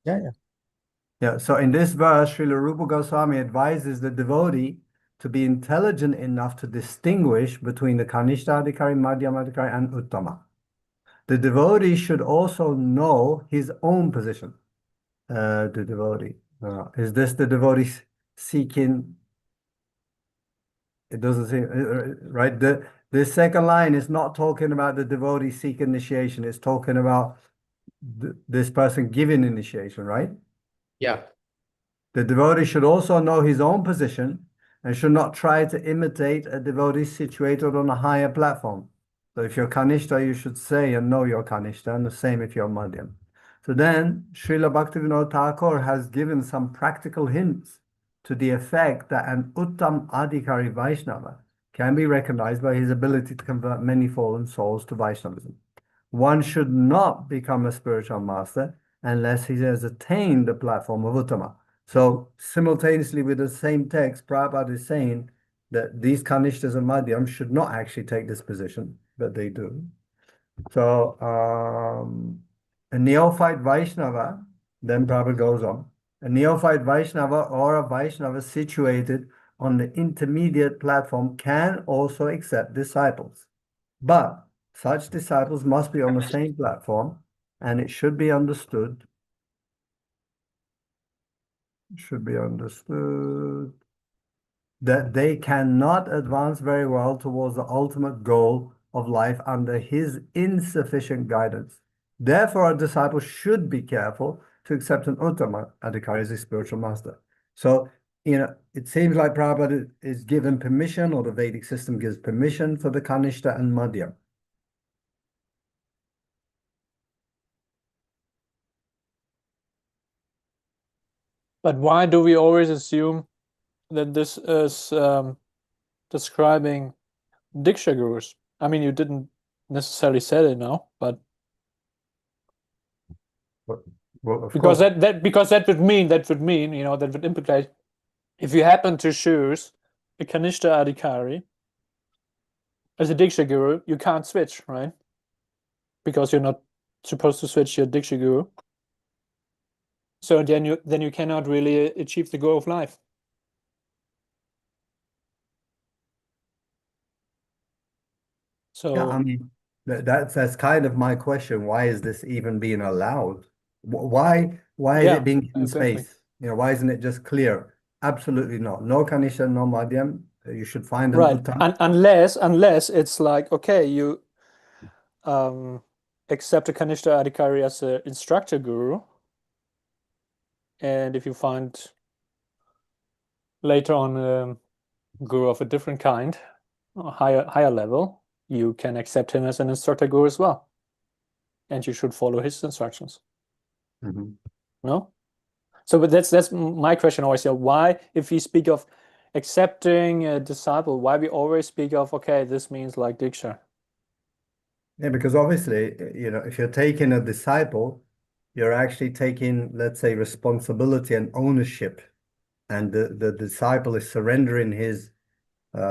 Yeah. Yeah. So in this verse, Srila Rupa Goswami advises the devotee to be intelligent enough to distinguish between the Kanishta Adhikari, Madhyama Adhikari, and Uttama. The devotee should also know his own position. The devotee. Is this the devotee seeking? It doesn't seem right. The second line is not talking about the devotee seek initiation. It's talking about this person giving initiation, right? Yeah. The devotee should also know his own position and should not try to imitate a devotee situated on a higher platform. So if you're Kanishta, you should say and know you're Kanishta, and the same if you're Madhyam. So then Srila Bhaktivinoda Thakur has given some practical hints to the effect that an Uttam Adhikari Vaishnava can be recognized by his ability to convert many fallen souls to Vaishnavism. One should not become a spiritual master unless he has attained the platform of Uttama. So simultaneously with the same text, Prabhupada is saying that these Kanishtas and Madhyams should not actually take this position, but they do. So a neophyte Vaishnava, then Prabhupada goes on, a neophyte Vaishnava or a Vaishnava situated on the intermediate platform can also accept disciples. But such disciples must be on the same platform, and it should be understood that they cannot advance very well towards the ultimate goal of life under his insufficient guidance. Therefore, a disciple should be careful to accept an Uttama Adhikari as a spiritual master. So, it seems like Prabhupada is given permission, or the Vedic system gives permission for the Kanishta and Madhyam. But why do we always assume that this is describing Diksha gurus? I mean, you didn't necessarily say it now, but Well, of because course. that would mean, that would implicate, if you happen to choose a Kanishta Adhikari as a Diksha guru, you can't switch, right? Because you're not supposed to switch your Diksha guru. So then you cannot really achieve the goal of life. So Yeah, I mean, that's kind of my question. Why is this even being allowed? Why is yeah, it being given exactly. space? Why isn't it just clear? Absolutely not. No Kanisha, no Madhyam. You should find an Right. Uttam. And unless it's like, okay, you accept a Kanishta Adhikari as an instructor guru, and if you find later on a guru of a different kind, a higher level, you can accept him as an instructor guru as well, and you should follow his instructions. No? So, but that's my question always. Why, if we speak of accepting a disciple, why we always speak of, okay, this means like Diksha? Yeah, because obviously, if you're taking a disciple, you're actually taking, let's say, responsibility and ownership, and the disciple is surrendering his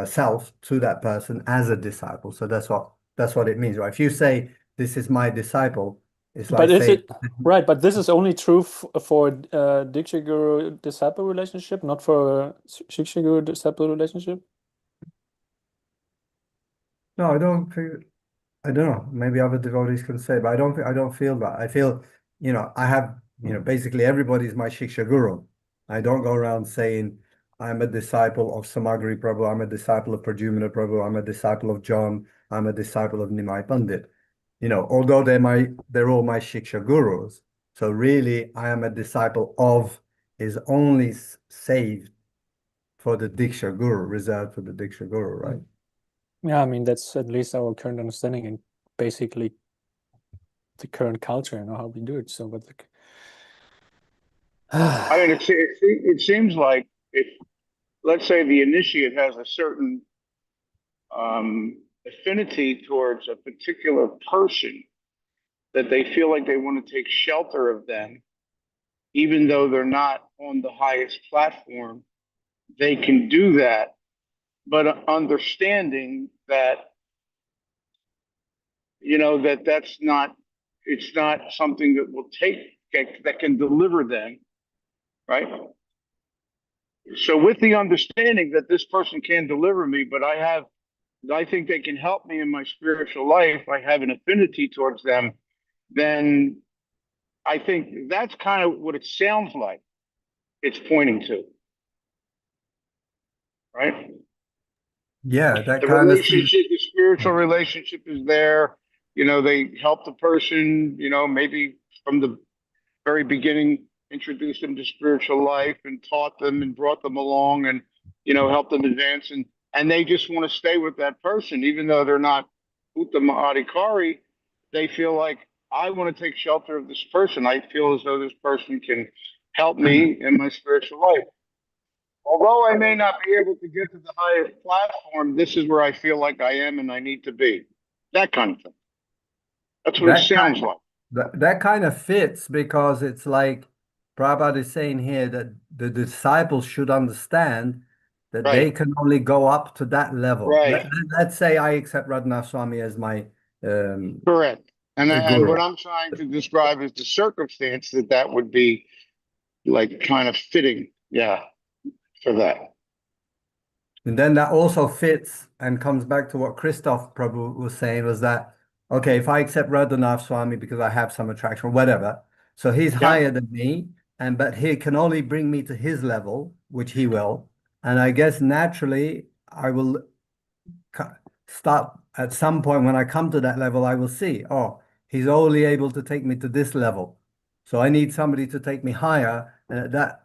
self to that person as a disciple. So that's what it means, right? If you say this is my disciple, it's like But is saying, it right? But this is only true for Diksha Guru disciple relationship, not for Shiksha Guru disciple relationship. no, I don't think. I don't know, maybe other devotees can say, but I don't feel that. I feel, I have, basically everybody's my Shiksha Guru. I don't go around saying I'm a disciple of Samagari Prabhu, I'm a disciple of Pradyumna Prabhu, I'm a disciple of John, I'm a disciple of Nimai Pandit. Although they're all my Shiksha Gurus. So really, I am a disciple of is only saved for the Diksha Guru, reserved for the Diksha Guru, right? Yeah, I mean, that's at least our current understanding and basically the current culture, how we do it. So, but like, I mean, it seems like if, let's say, the initiate has a certain affinity towards a particular person, that they feel like they want to take shelter of them, even though they're not on the highest platform, they can do that, but understanding that, that's not, it's not something that will that can deliver them, right? So with the understanding that this person can deliver me, but I think they can help me in my spiritual life, I have an affinity towards them, then I think that's kind of what it sounds like it's pointing to, right? Yeah, that The kind of seems. relationship, the spiritual relationship is there. They help the person, maybe from the very beginning, introduced them to spiritual life and taught them and brought them along and, helped them advance. And they just want to stay with that person, even though they're not Uttama Adhikari. They feel like, I want to take shelter of this person. I feel as though this person can help me in my spiritual life. Although I may not be able to get to the highest platform, this is where I feel like I am and I need to be. That kind of thing. That's what it That sounds kind, like. that kind of fits because it's like Prabhupada is saying here that the disciples should understand that they Right, can only go up to that level. right, Let's say I accept Radhanath Swami as my correct. And guru. what I'm trying to describe is the circumstance that would be like kind of fitting, yeah, for that. And then that also fits and comes back to what Christoph Prabhu was saying was that, okay, if I accept Radhanath Swami because I have some attraction or whatever, so he's Yeah, higher than me, but he can only bring me to his level, which he will. And I guess naturally I will start at some point when I come to that level, I will see, oh, he's only able to take me to this level. So I need somebody to take me higher. And at that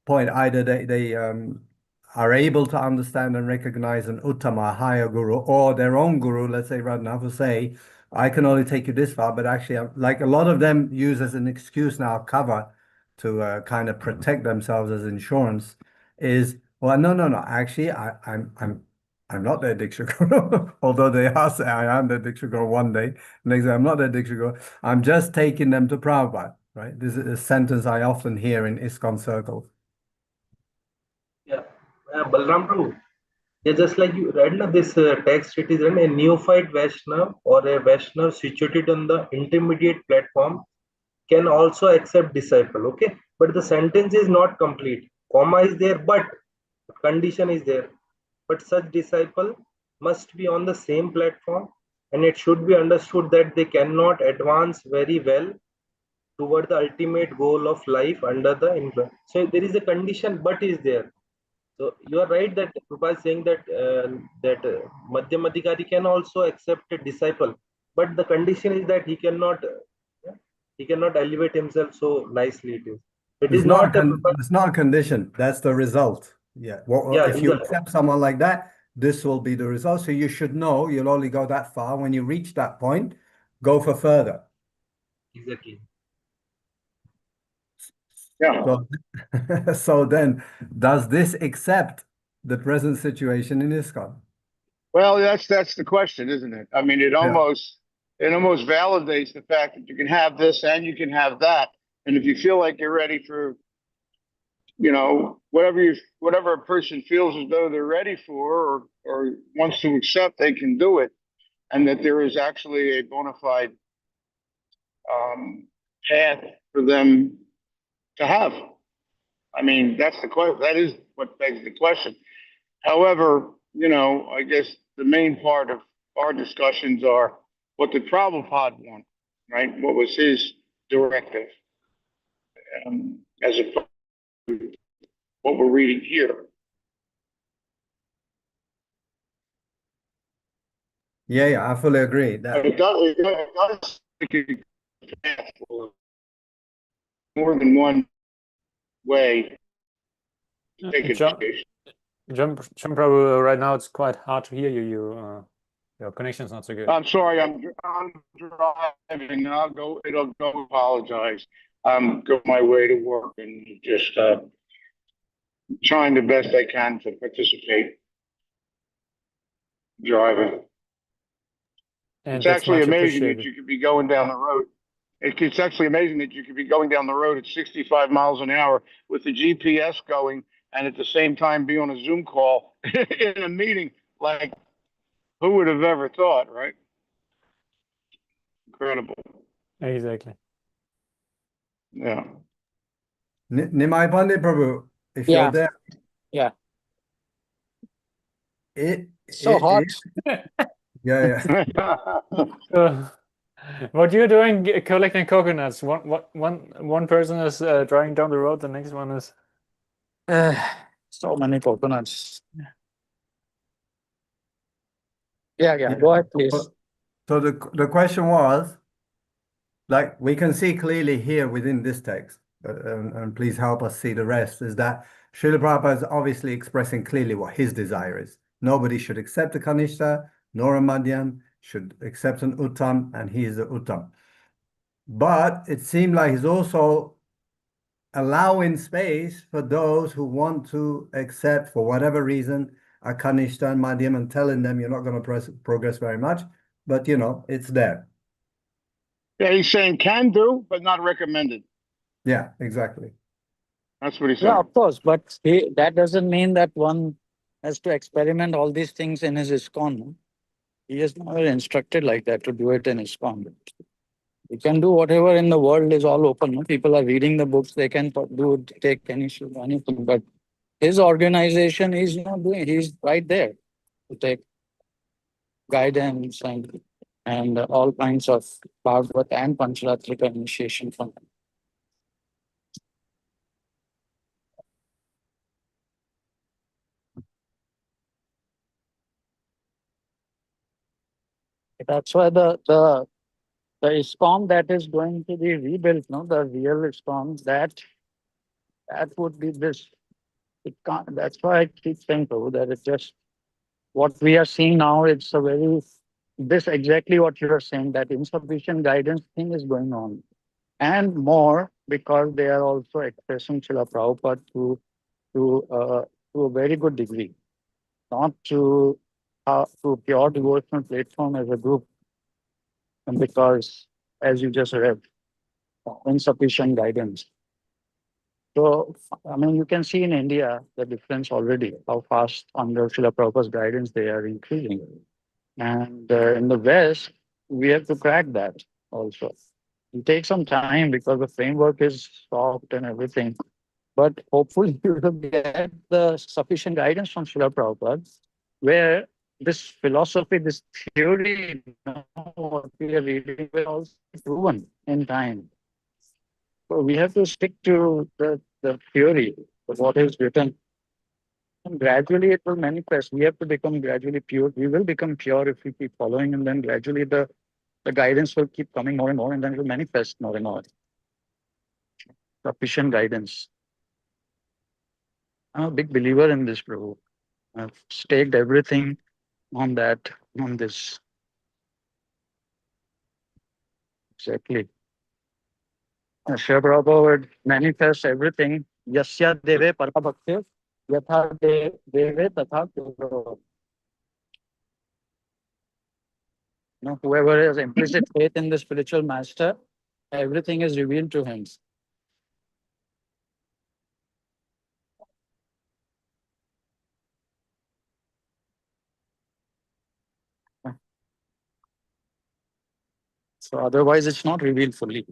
point, either they are able to understand and recognize an Uttama, higher guru, or their own guru, let's say Radhanath, will say, I can only take you this far, but actually, like a lot of them use as an excuse now, cover to kind of protect themselves as insurance, is, well, no. Actually, I'm not their Diksha Guru, although they are saying I am their Diksha Guru one day. And they say I'm not their Diksha Guru. I'm just taking them to Prabhupada, right? This is a sentence I often hear in ISKCON circles. Yeah, Balram Prabhu. Yeah, just like you read this text, it is a neophyte Vaishnav or a Vaishnav situated on the intermediate platform can also accept disciple. Okay, but the sentence is not complete. Comma is there, but condition is there. But such disciple must be on the same platform, and it should be understood that they cannot advance very well toward the ultimate goal of life under the influence. So there is a condition, but is there. So you are right that Prabhupada is saying that Madhyam Adhikari can also accept a disciple, but the condition is that he cannot elevate himself so nicely. It is not a It's not a condition. That's the result. Yeah. Well, yeah if in you the accept someone like that, this will be the result. So you should know you'll only go that far. When you reach that point, go for further. exactly. yeah. So, so then, does this accept the present situation in ISKCON? Well, that's the question, isn't it? I mean, Yeah. it almost validates the fact that you can have this and you can have that. And if you feel like you're ready for, whatever a person feels as though they're ready for or wants to accept, they can do it. And that there is actually a bona fide path for them to have. I mean, that's the question. That is what begs the question. However, I guess the main part of our discussions are what did Prabhupada want, right? What was his directive, as opposed to what we're reading here. Yeah, I fully agree that. It does make a path for more than one way to take John, education. John Prabhu, right now it's quite hard to hear you. Your connection's not so good. I'm sorry, I'm driving. It'll go apologize. I'm going my way to work and just trying the best I can to participate driving. And It's that's actually much amazing that appreciated. you could be going down the road. It's actually amazing that you could be going down the road at 65 miles an hour with the GPS going and at the same time be on a Zoom call in a meeting. Like, who would have ever thought, right? Incredible. Exactly. Yeah. Nimai Pandey Prabhu, if you're Yeah, there, yeah. it So hot. yeah. What you're doing, collecting coconuts. One person is driving down the road. The next one is. So many coconuts. Yeah. Go ahead, please. So the question was, like, we can see clearly here within this text, and please help us see the rest, is that Srila Prabhupada is obviously expressing clearly what his desire is. Nobody should accept a Kanishta, nor a Madhyam, should accept an Uttam, and he is the Uttam. But it seemed like he's also allowing space for those who want to accept, for whatever reason, a Kanishta and Madhyam, and telling them you're not going to progress very much, but it's there. Yeah, he's saying can do, but not recommended. Yeah, exactly. That's what he's Yeah, saying. of course. But that doesn't mean that one has to experiment all these things in his ISKCON. No? He is never instructed like that to do it in ISKCON. You can do whatever in the world is all open. No? People are reading the books. They can take anything. But his organization is not doing. He's right there to take guidance and all kinds of Bhagavad and Pancharatrika initiation from him. That's why the ISKCON that is going to be rebuilt, no, the real ISKCON, that would be this. It can't. That's why I keep saying, Prabhu, that it's just what we are seeing now. It's a very this exactly what you are saying, that insufficient guidance thing is going on, and more because they are also expressing Srila Prabhupada to a very good degree, not to pure devotional platform as a group, and because, as you just read, insufficient guidance. So, I mean, you can see in India the difference already, how fast under Srila Prabhupada's guidance they are increasing. And in the West, we have to crack that also. It takes some time because the framework is soft and everything. But hopefully you will get the sufficient guidance from Srila Prabhupada, where this philosophy, this theory, what we are reading will also be proven in time. So we have to stick to the theory of what is written. And gradually it will manifest. We have to become gradually pure. We will become pure if we keep following, and then gradually the guidance will keep coming more and more, and then it will manifest more and more. Sufficient guidance. I'm a big believer in this, Prabhu. I've staked everything on this. Exactly. Srila Prabhupada would manifest everything. Yasya deve parabhakti, yatha deve tatha kuro. Whoever has implicit faith in the spiritual master, everything is revealed to him. So otherwise, it's not revealed fully.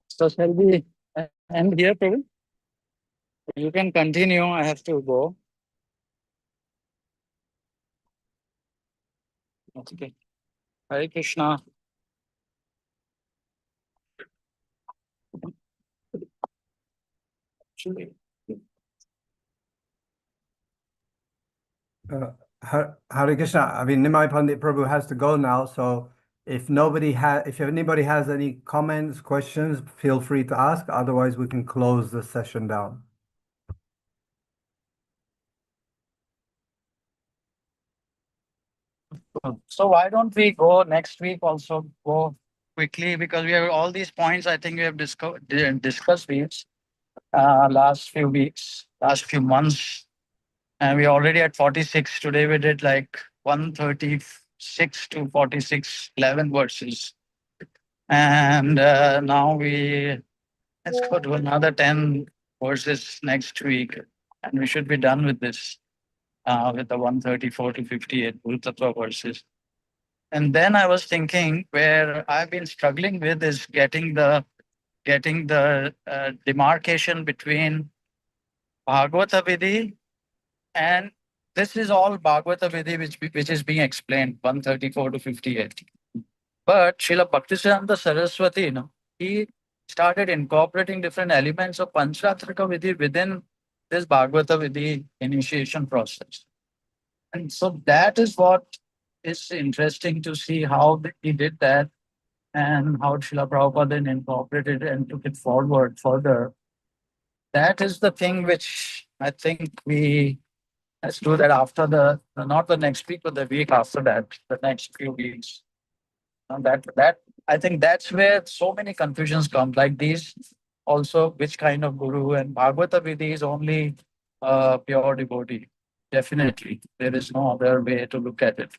So shall we end here, Praveen? You can continue. I have to go. Okay. Hare Krishna. Hare Krishna. I mean, Nimai Pandit Prabhu has to go now, so if anybody has any comments, questions, feel free to ask. Otherwise, we can close the session down. So why don't we go next week also go quickly, because we have all these points I think we have discussed these last few weeks, last few months, and we're already at 46. Today we did like 136 to 46, 11 verses. And now let's go to another 10 verses next week, and we should be done with this, with the 134 to 58 Bhul Tattva verses. And then I was thinking, where I've been struggling with is getting the demarcation between Bhagavata Vidhi, and this is all Bhagavata Vidhi which is being explained, 134 to 58. But Srila Bhaktisiddhanta Saraswati, he started incorporating different elements of Panchratrika Vidhi within this Bhagavata Vidhi initiation process. And so that is what is interesting to see how he did that, and how Srila Prabhupada then incorporated and took it forward further. That is the thing which I think let's do that after not the next week, but the week after that, the next few weeks. And I think that's where so many confusions come, like these also, which kind of guru, and Bhagavata Vidhi is only pure devotee. Definitely. There is no other way to look at it.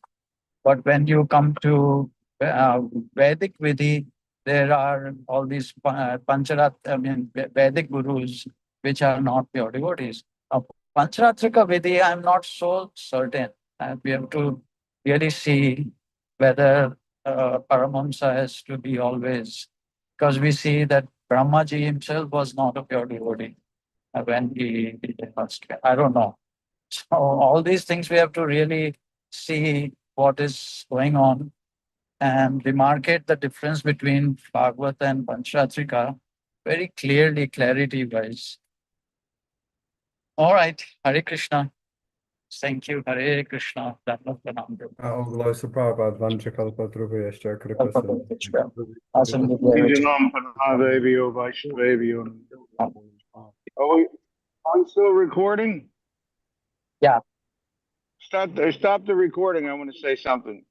But when you come to Vedic Vidhi, there are all these Vedic gurus which are not pure devotees. Pancharatrika Vidhi, I'm not so certain. We have to really see whether Paramahamsa has to be always, because we see that Brahmaji himself was not a pure devotee when he passed. I don't know. So all these things we have to really see what is going on and demarcate the difference between Bhagavata and Pancharatrika very clearly, clarity-wise. All right, Hare Krishna. Thank you, Hare Krishna. Oh, glories to Prabhupada, Vanchakalpatrubhyascha, Kripasinha. Vijayanam Padhavebhyo Vaishnavebhyo. Are we still recording? Yeah. Stop the recording. I want to say something.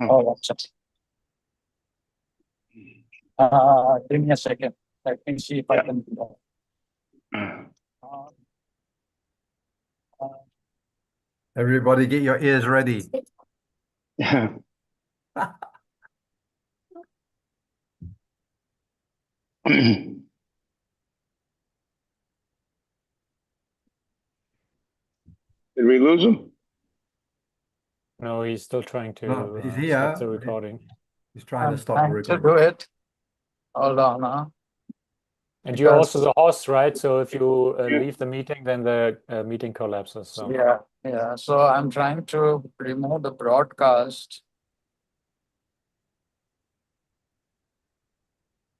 Oh, give me a second. Let me see if I can do that. Everybody get your ears ready. Did we lose him? No, he's still trying to No, he's here. stop the recording. He's trying to stop the I'm trying to recording. do it. Hold on. And you're Because- also the host, right? So if you Yeah. leave the meeting, then the meeting collapses. So. Yeah. So I'm trying to remove the broadcast.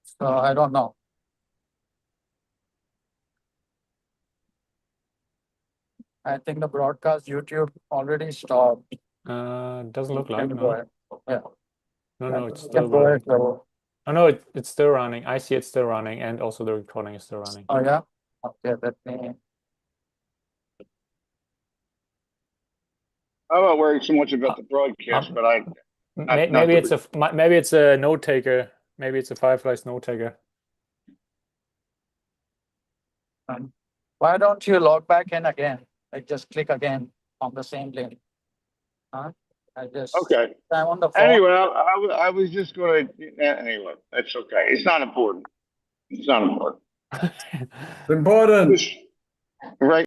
So I don't know. I think the broadcast YouTube already stopped. Doesn't look like, Can no. go ahead. Yeah. No, it's Can still go running. ahead, Prabhu. Oh, no, it's still running. I see it's still running, and also the recording is still running. Oh yeah. Okay, let me. I'm not worried so much about the broadcast, but Maybe it's a note taker. Maybe it's a Firefly's note taker. Why don't you log back in again? Like just click again on the same link. okay. I'm on the phone. Anyway, I was just going to. Anyway, that's okay. It's not important. It's not important. It's important. Right.